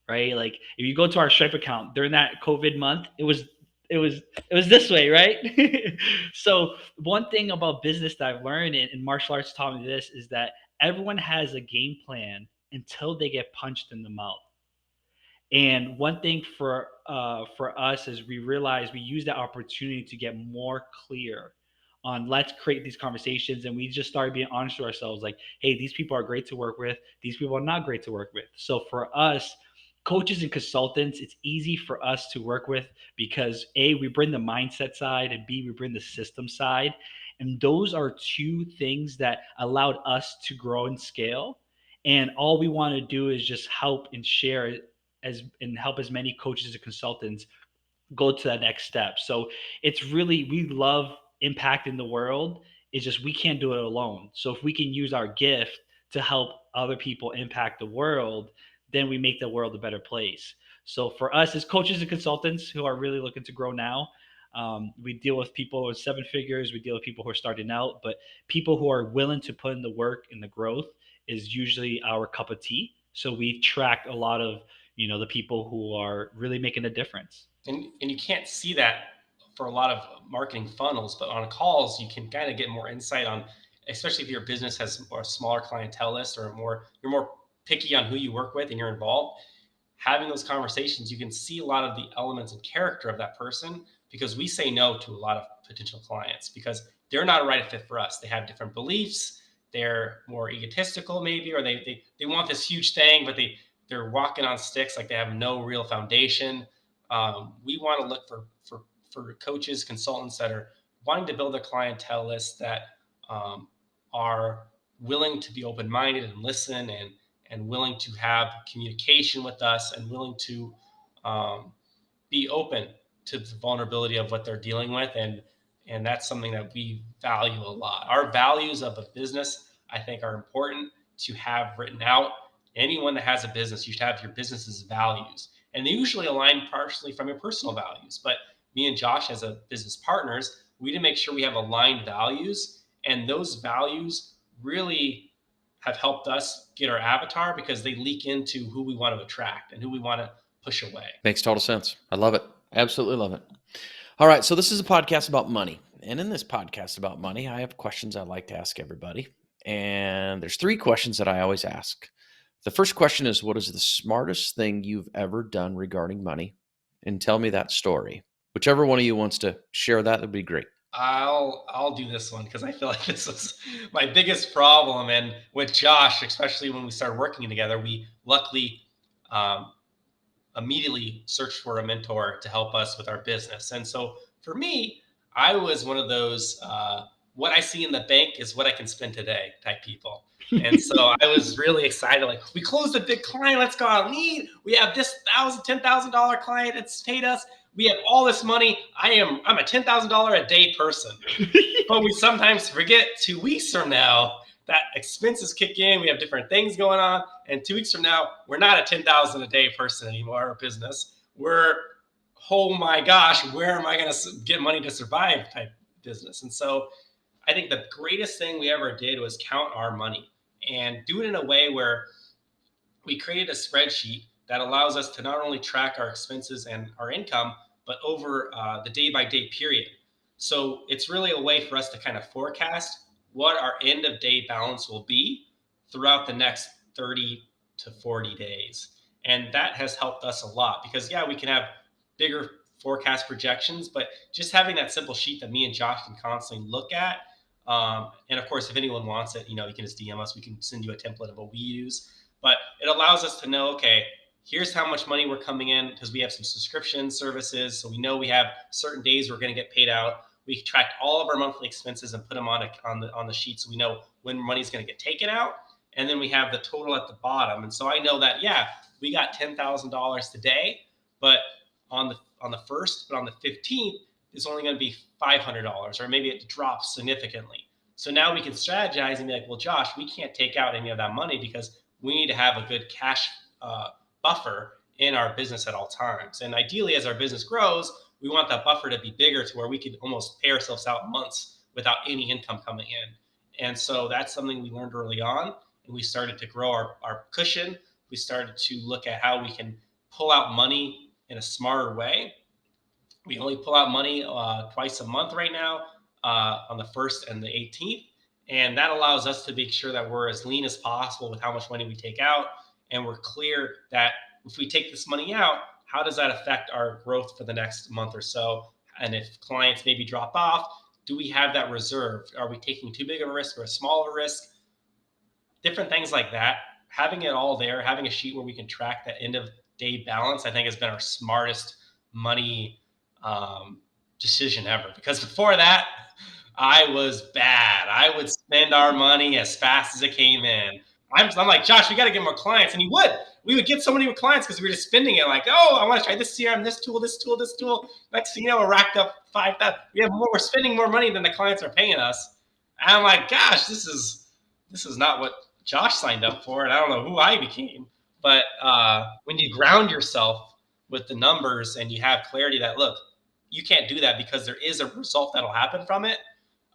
Speaker 3: right? Like if you go to our Stripe account during that COVID month, it was this way, right? So one thing about business that I've learned, and martial arts taught me this, is that everyone has a game plan until they get punched in the mouth. And one thing for us is we realized we use that opportunity to get more clear on, let's create these conversations, and we just started being honest to ourselves, like, hey, these people are great to work with, these people are not great to work with. So for us, coaches and consultants, it's easy for us to work with because A, we bring the mindset side, and B, we bring the system side. And those are two things that allowed us to grow and scale. And all we want to do is just help and share and help as many coaches and consultants go to that next step. So it's really, we love impacting the world. It's just we can't do it alone. So if we can use our gift to help other people impact the world, then we make the world a better place. So for us as coaches and consultants who are really looking to grow now, we deal with people with seven figures. We deal with people who are starting out, but people who are willing to put in the work and the growth is usually our cup of tea. So we track a lot of, the people who are really making a difference.
Speaker 2: And you can't see that for a lot of marketing funnels, but on calls, you can kind of get more insight on, especially if your business has a smaller clientele list, or you're more picky on who you work with and you're involved. Having those conversations, you can see a lot of the elements and character of that person, because we say no to a lot of potential clients because they're not a right fit for us. They have different beliefs. They're more egotistical maybe, or they want this huge thing, but they're walking on sticks, like they have no real foundation. We want to look for coaches, consultants that are wanting to build a clientele list, that are willing to be open-minded and listen, and willing to have communication with us, and willing to be open to the vulnerability of what they're dealing with. And that's something that we value a lot. Our values of a business, I think, are important to have written out. Anyone that has a business, you should have your business's values, and they usually align partially from your personal values. But me and Josh, as a business partners, we need to make sure we have aligned values, and those values really have helped us get our avatar, because they leak into who we want to attract and who we want to push away.
Speaker 1: Makes total sense. I love it. Absolutely love it. All right. So this is a podcast about money. And in this podcast about money, I have questions I like to ask everybody. And there's 3 questions that I always ask. The first question is, what is the smartest thing you've ever done regarding money? And tell me that story. Whichever one of you wants to share that would be great.
Speaker 2: I'll do this one because I feel like this was my biggest problem. And with Josh, especially when we started working together, we luckily um, immediately searched for a mentor to help us with our business. And so for me, I was one of those what I see in the bank is what I can spend today type people. And so I was really excited. Like, we closed a big client. Let's go out and eat. We have this $10,000 client that's paid us. We have all this money. I'm a $10,000 a day person. But we sometimes forget 2 weeks from now that expenses kick in. We have different things going on. And 2 weeks from now, we're not a 10,000 a day person anymore, our business. We're, oh my gosh, where am I going to get money to survive type business. And so I think the greatest thing we ever did was count our money and do it in a way where we created a spreadsheet that allows us to not only track our expenses and our income, but over the day by day period. So it's really a way for us to kind of forecast what our end of day balance will be throughout the next 30 to 40 days. And that has helped us a lot because, yeah, we can have bigger forecast projections, but just having that simple sheet that me and Josh can constantly look at. And of course, if anyone wants it, you can just DM us. We can send you a template of what we use, but it allows us to know, okay, here's how much money we're coming in because we have some subscription services. So we know we have certain days we're going to get paid out. We track all of our monthly expenses and put them on the sheet so we know when money's going to get taken out. And then we have the total at the bottom. And so I know that, yeah, we got $10,000 today, but on the first, but on the 15th, it's only going to be $500, or maybe it drops significantly. So now we can strategize and be like, well, Josh, we can't take out any of that money because we need to have a good cash buffer in our business at all times. And ideally, as our business grows, we want that buffer to be bigger to where we could almost pay ourselves out months without any income coming in. And so that's something we learned early on. And we started to grow our cushion. We started to look at how we can pull out money in a smarter way. We only pull out money twice a month right now, on the 1st and the 18th. And that allows us to make sure that we're as lean as possible with how much money we take out. And we're clear that if we take this money out, how does that affect our growth for the next month or so? And if clients maybe drop off, do we have that reserve? Are we taking too big of a risk or a smaller risk? Different things like that. Having it all there, having a sheet where we can track that end of day balance, I think has been our smartest money decision ever. Because before that, I was bad. I would spend our money as fast as it came in. I'm like, Josh, we got to get more clients. And we would get so many clients because we were just spending it like, oh, I want to try this CRM, this tool, this tool, this tool. Next thing you know, we're racked up 5,000. We're spending more money than the clients are paying us. And I'm like, gosh, this is not what Josh signed up for. And I don't know who I became. But when you ground yourself with the numbers and you have clarity that, look, you can't do that because there is a result that'll happen from it.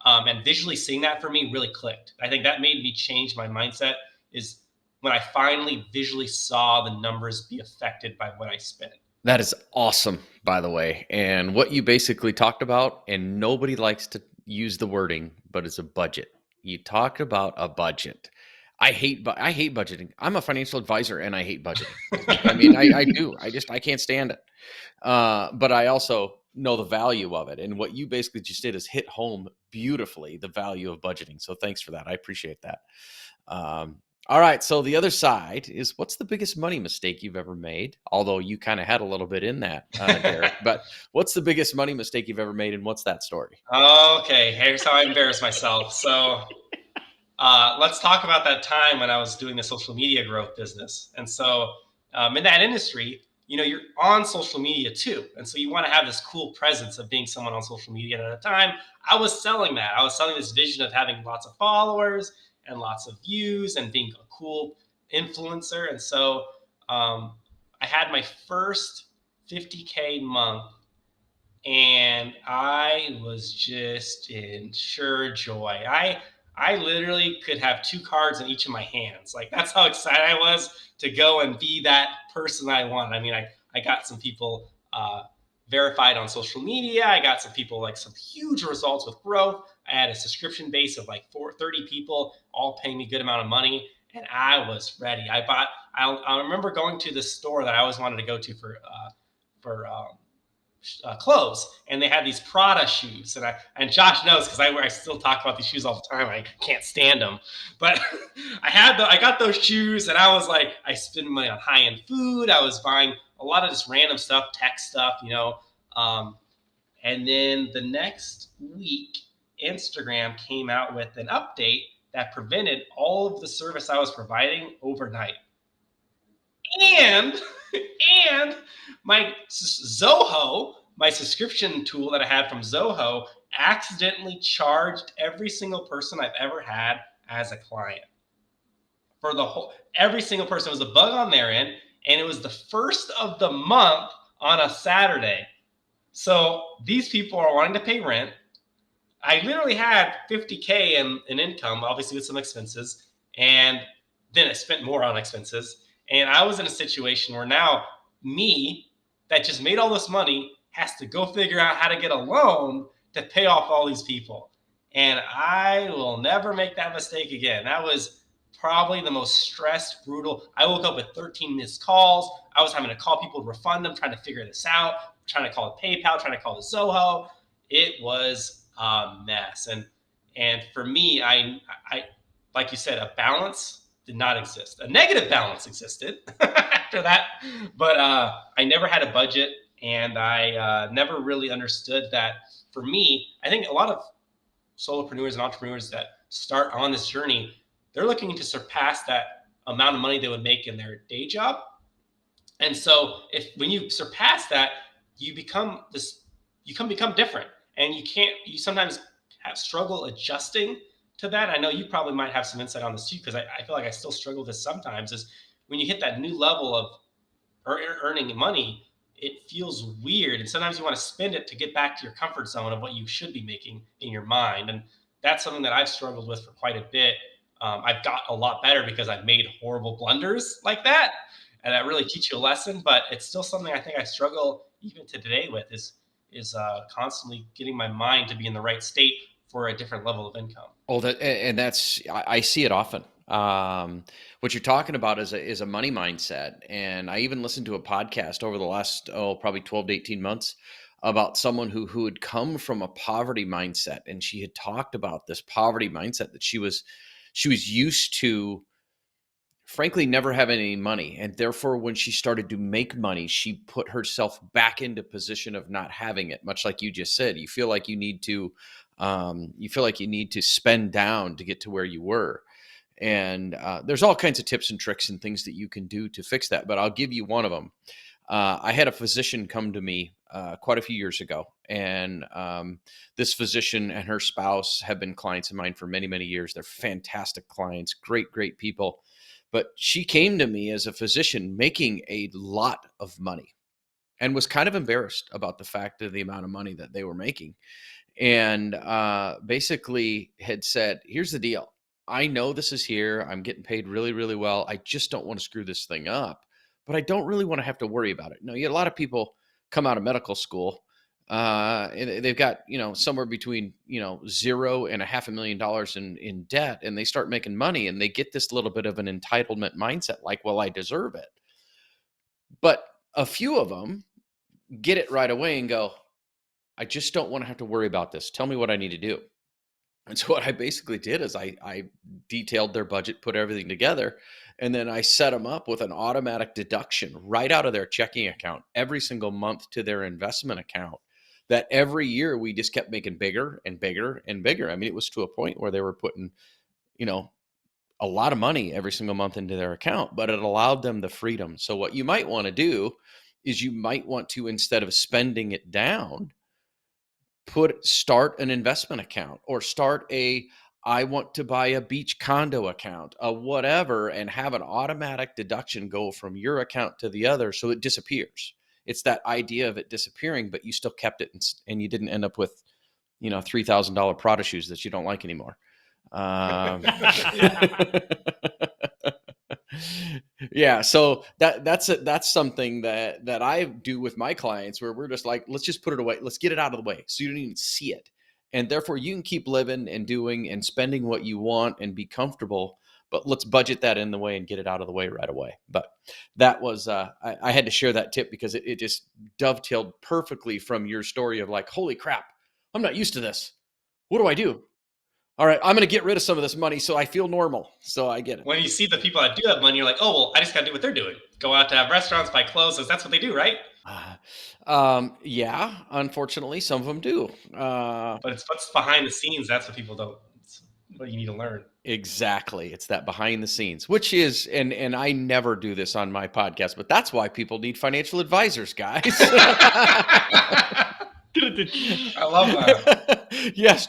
Speaker 2: And visually seeing that for me really clicked. I think that made me change my mindset is when I finally visually saw the numbers be affected by what I spent.
Speaker 1: That is awesome, by the way. And what you basically talked about, and nobody likes to use the wording, but it's a budget. You talk about a budget. I hate budgeting. I'm a financial advisor and I hate budgeting. I mean, I do. I can't stand it. But I also know the value of it. And what you basically just did is hit home beautifully the value of budgeting. So thanks for that. I appreciate that. All right. So the other side is, what's the biggest money mistake you've ever made? Although you kind of had a little bit in that, Derek. But what's the biggest money mistake you've ever made, and what's that story?
Speaker 2: Okay, here's how I embarrass myself. So let's talk about that time when I was doing the social media growth business. And so in that industry, you're on social media too. And so you want to have this cool presence of being someone on social media. And at the time, I was selling that. I was selling this vision of having lots of followers and lots of views and being a cool influencer. And so I had my first 50K month, and I was just in sure joy. I literally could have 2 cards in each of my hands. Like, that's how excited I was to go and be that person I want. I mean, I got some people verified on social media. I got some people, like, some huge results with growth. I had a subscription base of like 30 people, all paying me a good amount of money. And I was ready. I remember going to the store that I always wanted to go to for clothes, and they had these Prada shoes, and Josh knows because I still talk about these shoes all the time. I can't stand them, but I got those shoes, and I was like, I spend money on high end food. I was buying a lot of just random stuff, tech stuff, and then the next week, Instagram came out with an update that prevented all of the service I was providing overnight. And and my Zoho, my subscription tool that I had from Zoho, accidentally charged every single person I've ever had as a client. For every single person. It was a bug on their end, and it was the first of the month on a Saturday. So these people are wanting to pay rent. I literally had $50K in income, obviously with some expenses, and then I spent more on expenses. And I was in a situation where now me, that just made all this money, has to go figure out how to get a loan to pay off all these people. And I will never make that mistake again. That was probably the most stressed, brutal. I woke up with 13 missed calls. I was having to call people to refund them, trying to figure this out, trying to call PayPal, trying to call the Zoho. It was a mess. And for me, I like you said, a balance did not exist. A negative balance existed after that, but I never had a budget, and I never really understood that. For me, I think a lot of solopreneurs and entrepreneurs that start on this journey, they're looking to surpass that amount of money they would make in their day job. And so when you surpass that, you become different, and you sometimes struggle adjusting to that. I know you probably might have some insight on this too, because I feel like I still struggle with this sometimes, is when you hit that new level of earning money, it feels weird. And sometimes you want to spend it to get back to your comfort zone of what you should be making in your mind. And that's something that I've struggled with for quite a bit. I've got a lot better because I've made horrible blunders like that. And that really teach you a lesson, but it's still something I think I struggle even to today with, is constantly getting my mind to be in the right state for a different level of income.
Speaker 1: Oh, I see it often. What you're talking about is a money mindset. And I even listened to a podcast over the last, probably 12 to 18 months about someone who had come from a poverty mindset. And she had talked about this poverty mindset that she was used to, frankly, never having any money. And therefore, when she started to make money, she put herself back into position of not having it. Much like you just said, you feel like you need to spend down to get to where you were. And there's all kinds of tips and tricks and things that you can do to fix that. But I'll give you one of them. I had a physician come to me quite a few years ago. And this physician and her spouse have been clients of mine for many, many years. They're fantastic clients, great, great people. But she came to me as a physician making a lot of money and was kind of embarrassed about the fact of the amount of money that they were making. And basically had said, here's the deal. I know this is here. I'm getting paid really, really well. I just don't want to screw this thing up, but I don't really want to have to worry about it. Now, you get a lot of people come out of medical school. And they've got, somewhere between, $0 and $500,000 in debt, and they start making money, and they get this little bit of an entitlement mindset, like, well, I deserve it. But a few of them get it right away and go, I just don't want to have to worry about this. Tell me what I need to do. And so what I basically did is I detailed their budget, put everything together, and then I set them up with an automatic deduction right out of their checking account every single month to their investment account. That every year we just kept making bigger and bigger and bigger. I mean, it was to a point where they were putting, a lot of money every single month into their account, but it allowed them the freedom. So what you might want to do is you might want to, instead of spending it down, start an investment account, or start I want to buy a beach condo account, whatever, and have an automatic deduction go from your account to the other so it disappears. It's that idea of it disappearing, but you still kept it, and you didn't end up with, $3,000 Prada shoes that you don't like anymore. Yeah. So that's something that I do with my clients, where we're just like, let's just put it away. Let's get it out of the way so you don't even see it. And therefore you can keep living and doing and spending what you want and be comfortable. but let's budget that in the way and get it out of the way right away. But that was, I had to share that tip because it just dovetailed perfectly from your story of like, holy crap, I'm not used to this. What do I do? All right, I'm going to get rid of some of this money so I feel normal. So I get it.
Speaker 2: When you see the people that do have money, you're like, oh, well, I just got to do what they're doing. Go out to have restaurants, buy clothes. That's what they do, right?
Speaker 1: Yeah, unfortunately, some of them do.
Speaker 2: But it's what's behind the scenes. That's what people don't. It's what you need to learn.
Speaker 1: Exactly. It's that behind the scenes, which is, and I never do this on my podcast, but that's why people need financial advisors, guys.
Speaker 2: I love that.
Speaker 1: Yes,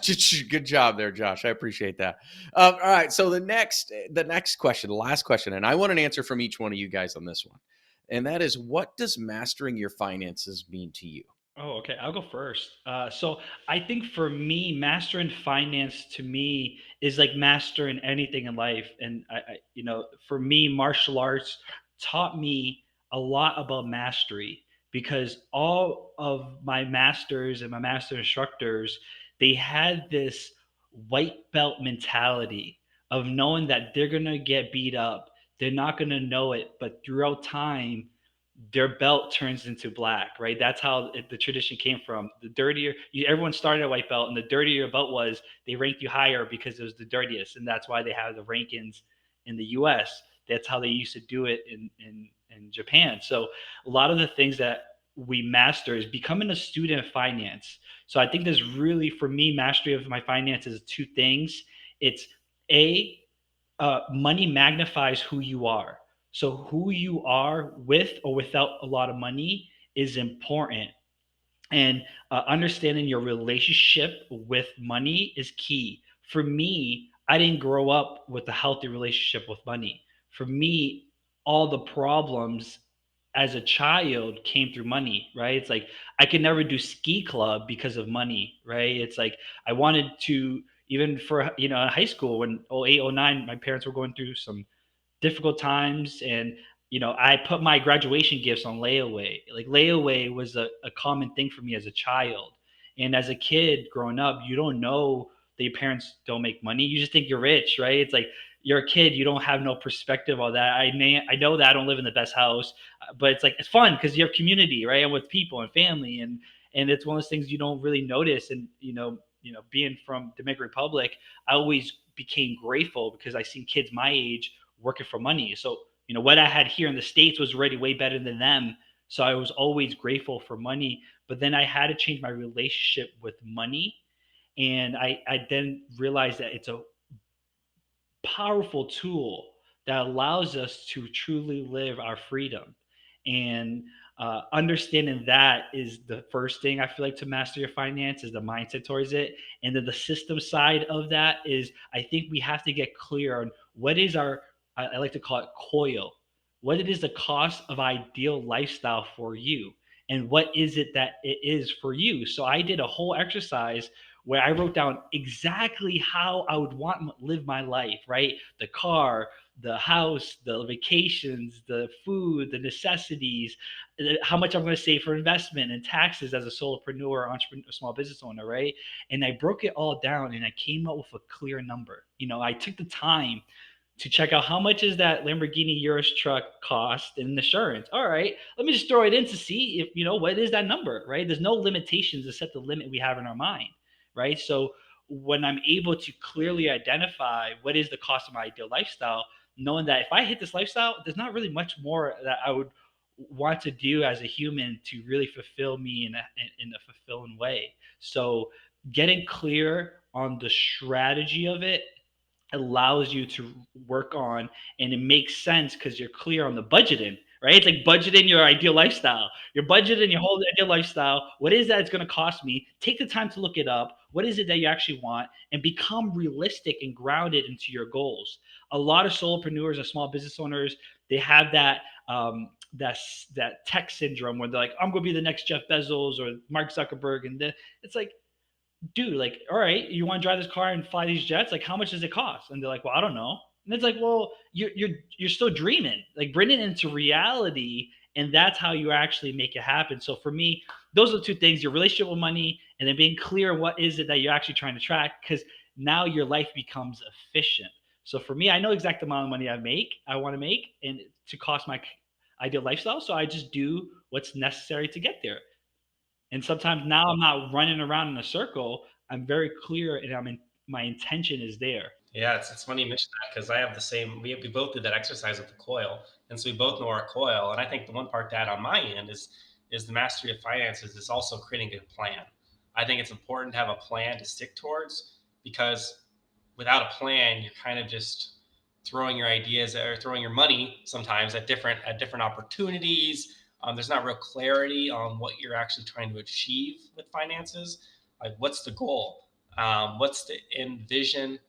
Speaker 1: good job there, Josh. I appreciate that. All right, so the next question, the last question, and I want an answer from each one of you guys on this one, and that is, what does mastering your finances mean to you?
Speaker 3: Oh, okay. I'll go first. So I think for me, mastering finance to me is like mastering anything in life. And for me, martial arts taught me a lot about mastery because all of my masters and my master instructors, they had this white belt mentality of knowing that they're going to get beat up. They're not going to know it, but throughout time, their belt turns into black, right? That's how the tradition came from. The dirtier everyone started at white belt, and the dirtier your belt was, they ranked you higher because it was the dirtiest, and that's why they have the rankings in the U.S. That's how they used to do it in Japan. So a lot of the things that we master is becoming a student of finance. So I think there's really, for me, mastery of my finances is two things. It's a money magnifies who you are. So who you are with or without a lot of money is important. And understanding your relationship with money is key. For me, I didn't grow up with a healthy relationship with money. For me, all the problems as a child came through money, right? It's like I could never do ski club because of money, right? It's like I wanted to, even for in high school when 08, 09, my parents were going through some difficult times, and I put my graduation gifts on layaway. Like layaway was a common thing for me as a child, and as a kid growing up, you don't know that your parents don't make money. You just think you're rich, right? It's like you're a kid, you don't have no perspective on that. I know that I don't live in the best house, but it's like it's fun because you have community, right? And with people and family, and it's one of those things you don't really notice. And being from Dominican Republic, I always became grateful because I seen kids my age working for money. So, what I had here in the States was already way better than them. So I was always grateful for money. But then I had to change my relationship with money. And I then realized that it's a powerful tool that allows us to truly live our freedom. And understanding that is the first thing I feel like to master your finance is the mindset towards it. And then the system side of that is I think we have to get clear on what is our, I like to call it COIL, what it is the cost of ideal lifestyle for you. And what is it that it is for you? So I did a whole exercise where I wrote down exactly how I would want to live my life, right? The car, the house, the vacations, the food, the necessities, how much I'm going to save for investment and taxes as a solopreneur, entrepreneur, small business owner, right? And I broke it all down and I came up with a clear number. I took the time to check out how much is that Lamborghini Urus truck cost and insurance. All right, let me just throw it in to see if what is that number, right? There's no limitations except the limit we have in our mind, right? So when I'm able to clearly identify what is the cost of my ideal lifestyle, knowing that if I hit this lifestyle, there's not really much more that I would want to do as a human to really fulfill me in a fulfilling way. So getting clear on the strategy of it allows you to work on, and it makes sense because you're clear on the budgeting, right? It's like budgeting your ideal lifestyle. You're budgeting your whole ideal lifestyle. What is that it's going to cost me? Take the time to look it up. What is it that you actually want? And become realistic and grounded into your goals. A lot of solopreneurs and small business owners, they have that that tech syndrome where they're like, I'm going to be the next Jeff Bezos or Mark Zuckerberg, and it's like, dude, like, all right, you want to drive this car and fly these jets? Like, how much does it cost? And they're like, well, I don't know. And it's like, well, you're still dreaming. Like, bring it into reality, and that's how you actually make it happen. So for me, those are the two things: your relationship with money, and then being clear what is it that you're actually trying to track. Because now your life becomes efficient. So for me, I know exact amount of money I want to make, and to cost my ideal lifestyle. So I just do what's necessary to get there. And sometimes now I'm not running around in a circle. I'm very clear, and my intention is there.
Speaker 2: Yeah, it's funny you mention that because I have the same. We both did that exercise with the coil, and so we both know our coil. And I think the one part that on my end is the mastery of finances is also creating a plan. I think it's important to have a plan to stick towards because without a plan, you're kind of just throwing your ideas or throwing your money sometimes at different opportunities. There's not real clarity on what you're actually trying to achieve with finances. Like, what's the goal? What's the end vision?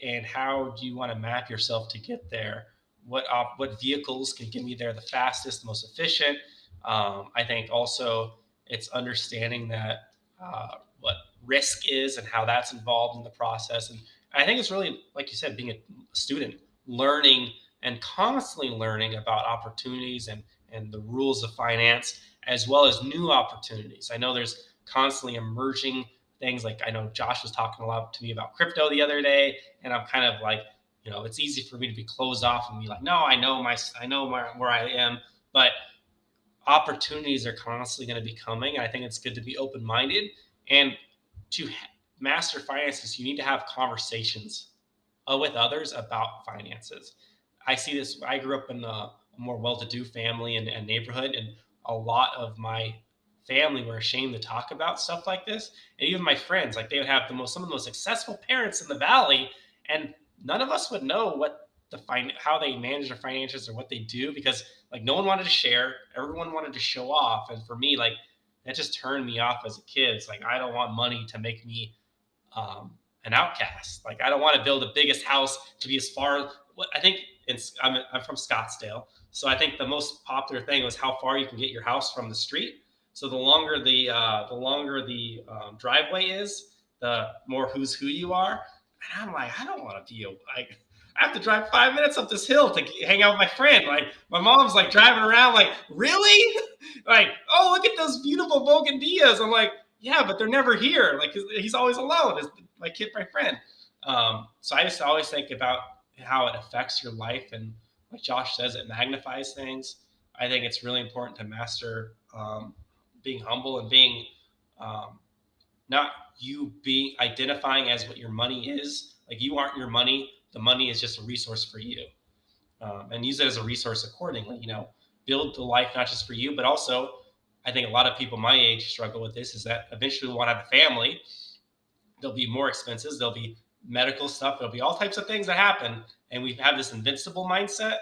Speaker 2: And how do you want to map yourself to get there? What vehicles can get me there the fastest, most efficient? I think also it's understanding that what risk is and how that's involved in the process. And I think it's really, like you said, being a student, learning and constantly learning about opportunities and the rules of finance, as well as new opportunities. I know there's constantly emerging things. Like I know Josh was talking a lot to me about crypto the other day, and I'm kind of like, it's easy for me to be closed off and be like, no, where I am, but opportunities are constantly going to be coming. I think it's good to be open minded, and to master finances, you need to have conversations with others about finances. I see this. I grew up in a more well-to-do family and neighborhood, and a lot of my family were ashamed to talk about stuff like this. And even my friends, like they would have some of the most successful parents in the valley, and none of us would know what how they manage their finances or what they do because like no one wanted to share. Everyone wanted to show off, and for me, like that just turned me off as a kid. It's like I don't want money to make me an outcast. Like I don't want to build the biggest house to be as far. What I think I'm from Scottsdale, so I think the most popular thing was how far you can get your house from the street. So the longer the driveway is, the more who's who you are. And I'm like, I don't want to be like. I have to drive 5 minutes up this hill to hang out with my friend. Like my mom's like driving around, like really, like oh look at those beautiful bougainvilleas. I'm like, yeah, but they're never here. Like he's always alone. Is my friend. So I just always think about how it affects your life, and like Josh says, it magnifies things. I think it's really important to master being humble and being not you being identifying as what your money is. Like you aren't your money. The money is just a resource for you, and use it as a resource accordingly. Build the life not just for you, but also I think a lot of people my age struggle with this is that eventually we want to have a family. There'll be more expenses. There'll be medical stuff. There'll be all types of things that happen. And we have this invincible mindset.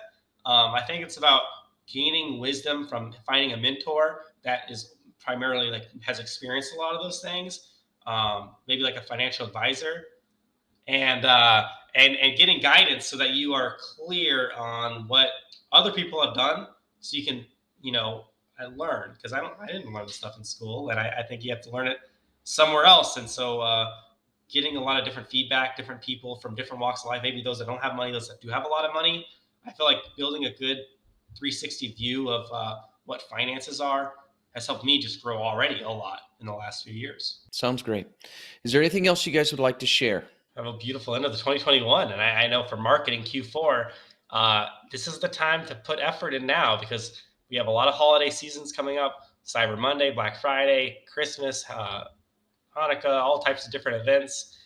Speaker 2: I think it's about gaining wisdom from finding a mentor that is primarily like has experienced a lot of those things. Maybe like a financial advisor and getting guidance so that you are clear on what other people have done so you can, learn because I didn't learn this stuff in school, and I think you have to learn it somewhere else. And so getting a lot of different feedback, different people from different walks of life, maybe those that don't have money, those that do have a lot of money. I feel like building a good 360 view of what finances are has helped me just grow already a lot in the last few years.
Speaker 1: Sounds great. Is there anything else you guys would like to share?
Speaker 2: Have a beautiful end of the 2021. And I know for marketing Q4, this is the time to put effort in now because we have a lot of holiday seasons coming up, Cyber Monday, Black Friday, Christmas, Hanukkah, all types of different events.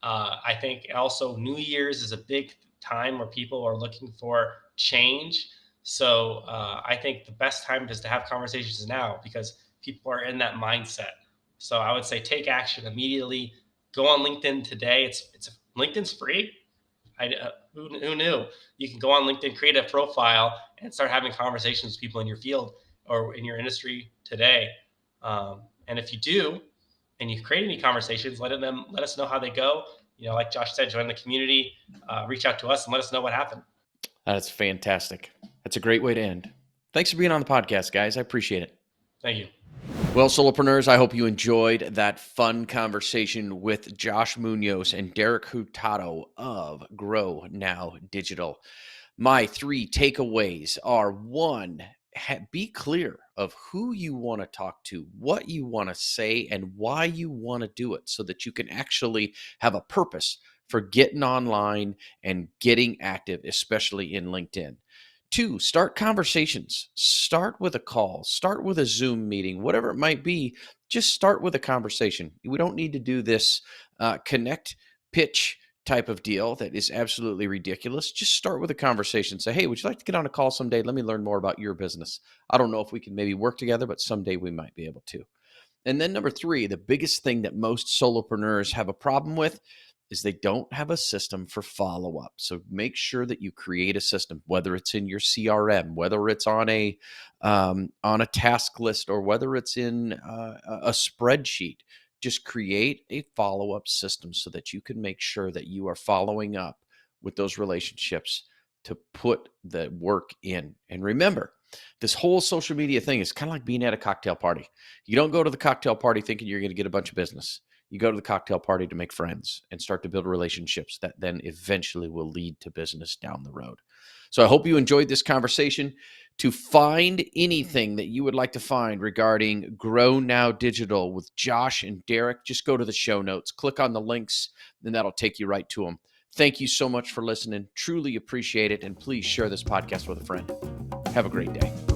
Speaker 2: I think also New Year's is a big time where people are looking for change. So I think the best time is to have conversations now because people are in that mindset. So I would say take action immediately. Go on LinkedIn today. LinkedIn's free. Who knew? You can go on LinkedIn, create a profile, and start having conversations with people in your field or in your industry today. And if you do, and you create any conversations, let us know how they go. Like Josh said, join the community, reach out to us, and let us know what happened.
Speaker 1: That's fantastic. That's a great way to end. Thanks for being on the podcast, guys. I appreciate it.
Speaker 2: Thank you.
Speaker 1: Well, solopreneurs, I hope you enjoyed that fun conversation with Josh Munoz and Derek Hurtado of Grow Now Digital. My 3 takeaways are: 1, be clear of who you want to talk to, what you want to say, and why you want to do it so that you can actually have a purpose for getting online and getting active, especially in LinkedIn. 2, start conversations. Start with a call, start with a Zoom meeting, whatever it might be. Just start with a conversation. We don't need to do this connect, pitch type of deal that is absolutely ridiculous. Just start with a conversation. Say, hey, would you like to get on a call someday? Let me learn more about your business. I don't know if we can maybe work together, but someday we might be able to. And then number 3, the biggest thing that most solopreneurs have a problem with is they don't have a system for follow-up. So make sure that you create a system, whether it's in your CRM, whether it's on a task list, or whether it's in a spreadsheet. Just create a follow-up system so that you can make sure that you are following up with those relationships to put the work in. And remember, this whole social media thing is kind of like being at a cocktail party. You don't go to the cocktail party thinking you're going to get a bunch of business. You go to the cocktail party to make friends and start to build relationships that then eventually will lead to business down the road. So I hope you enjoyed this conversation. To find anything that you would like to find regarding Grow Now Digital with Josh and Derek, just go to the show notes, click on the links, and that'll take you right to them. Thank you so much for listening. Truly appreciate it. And please share this podcast with a friend. Have a great day.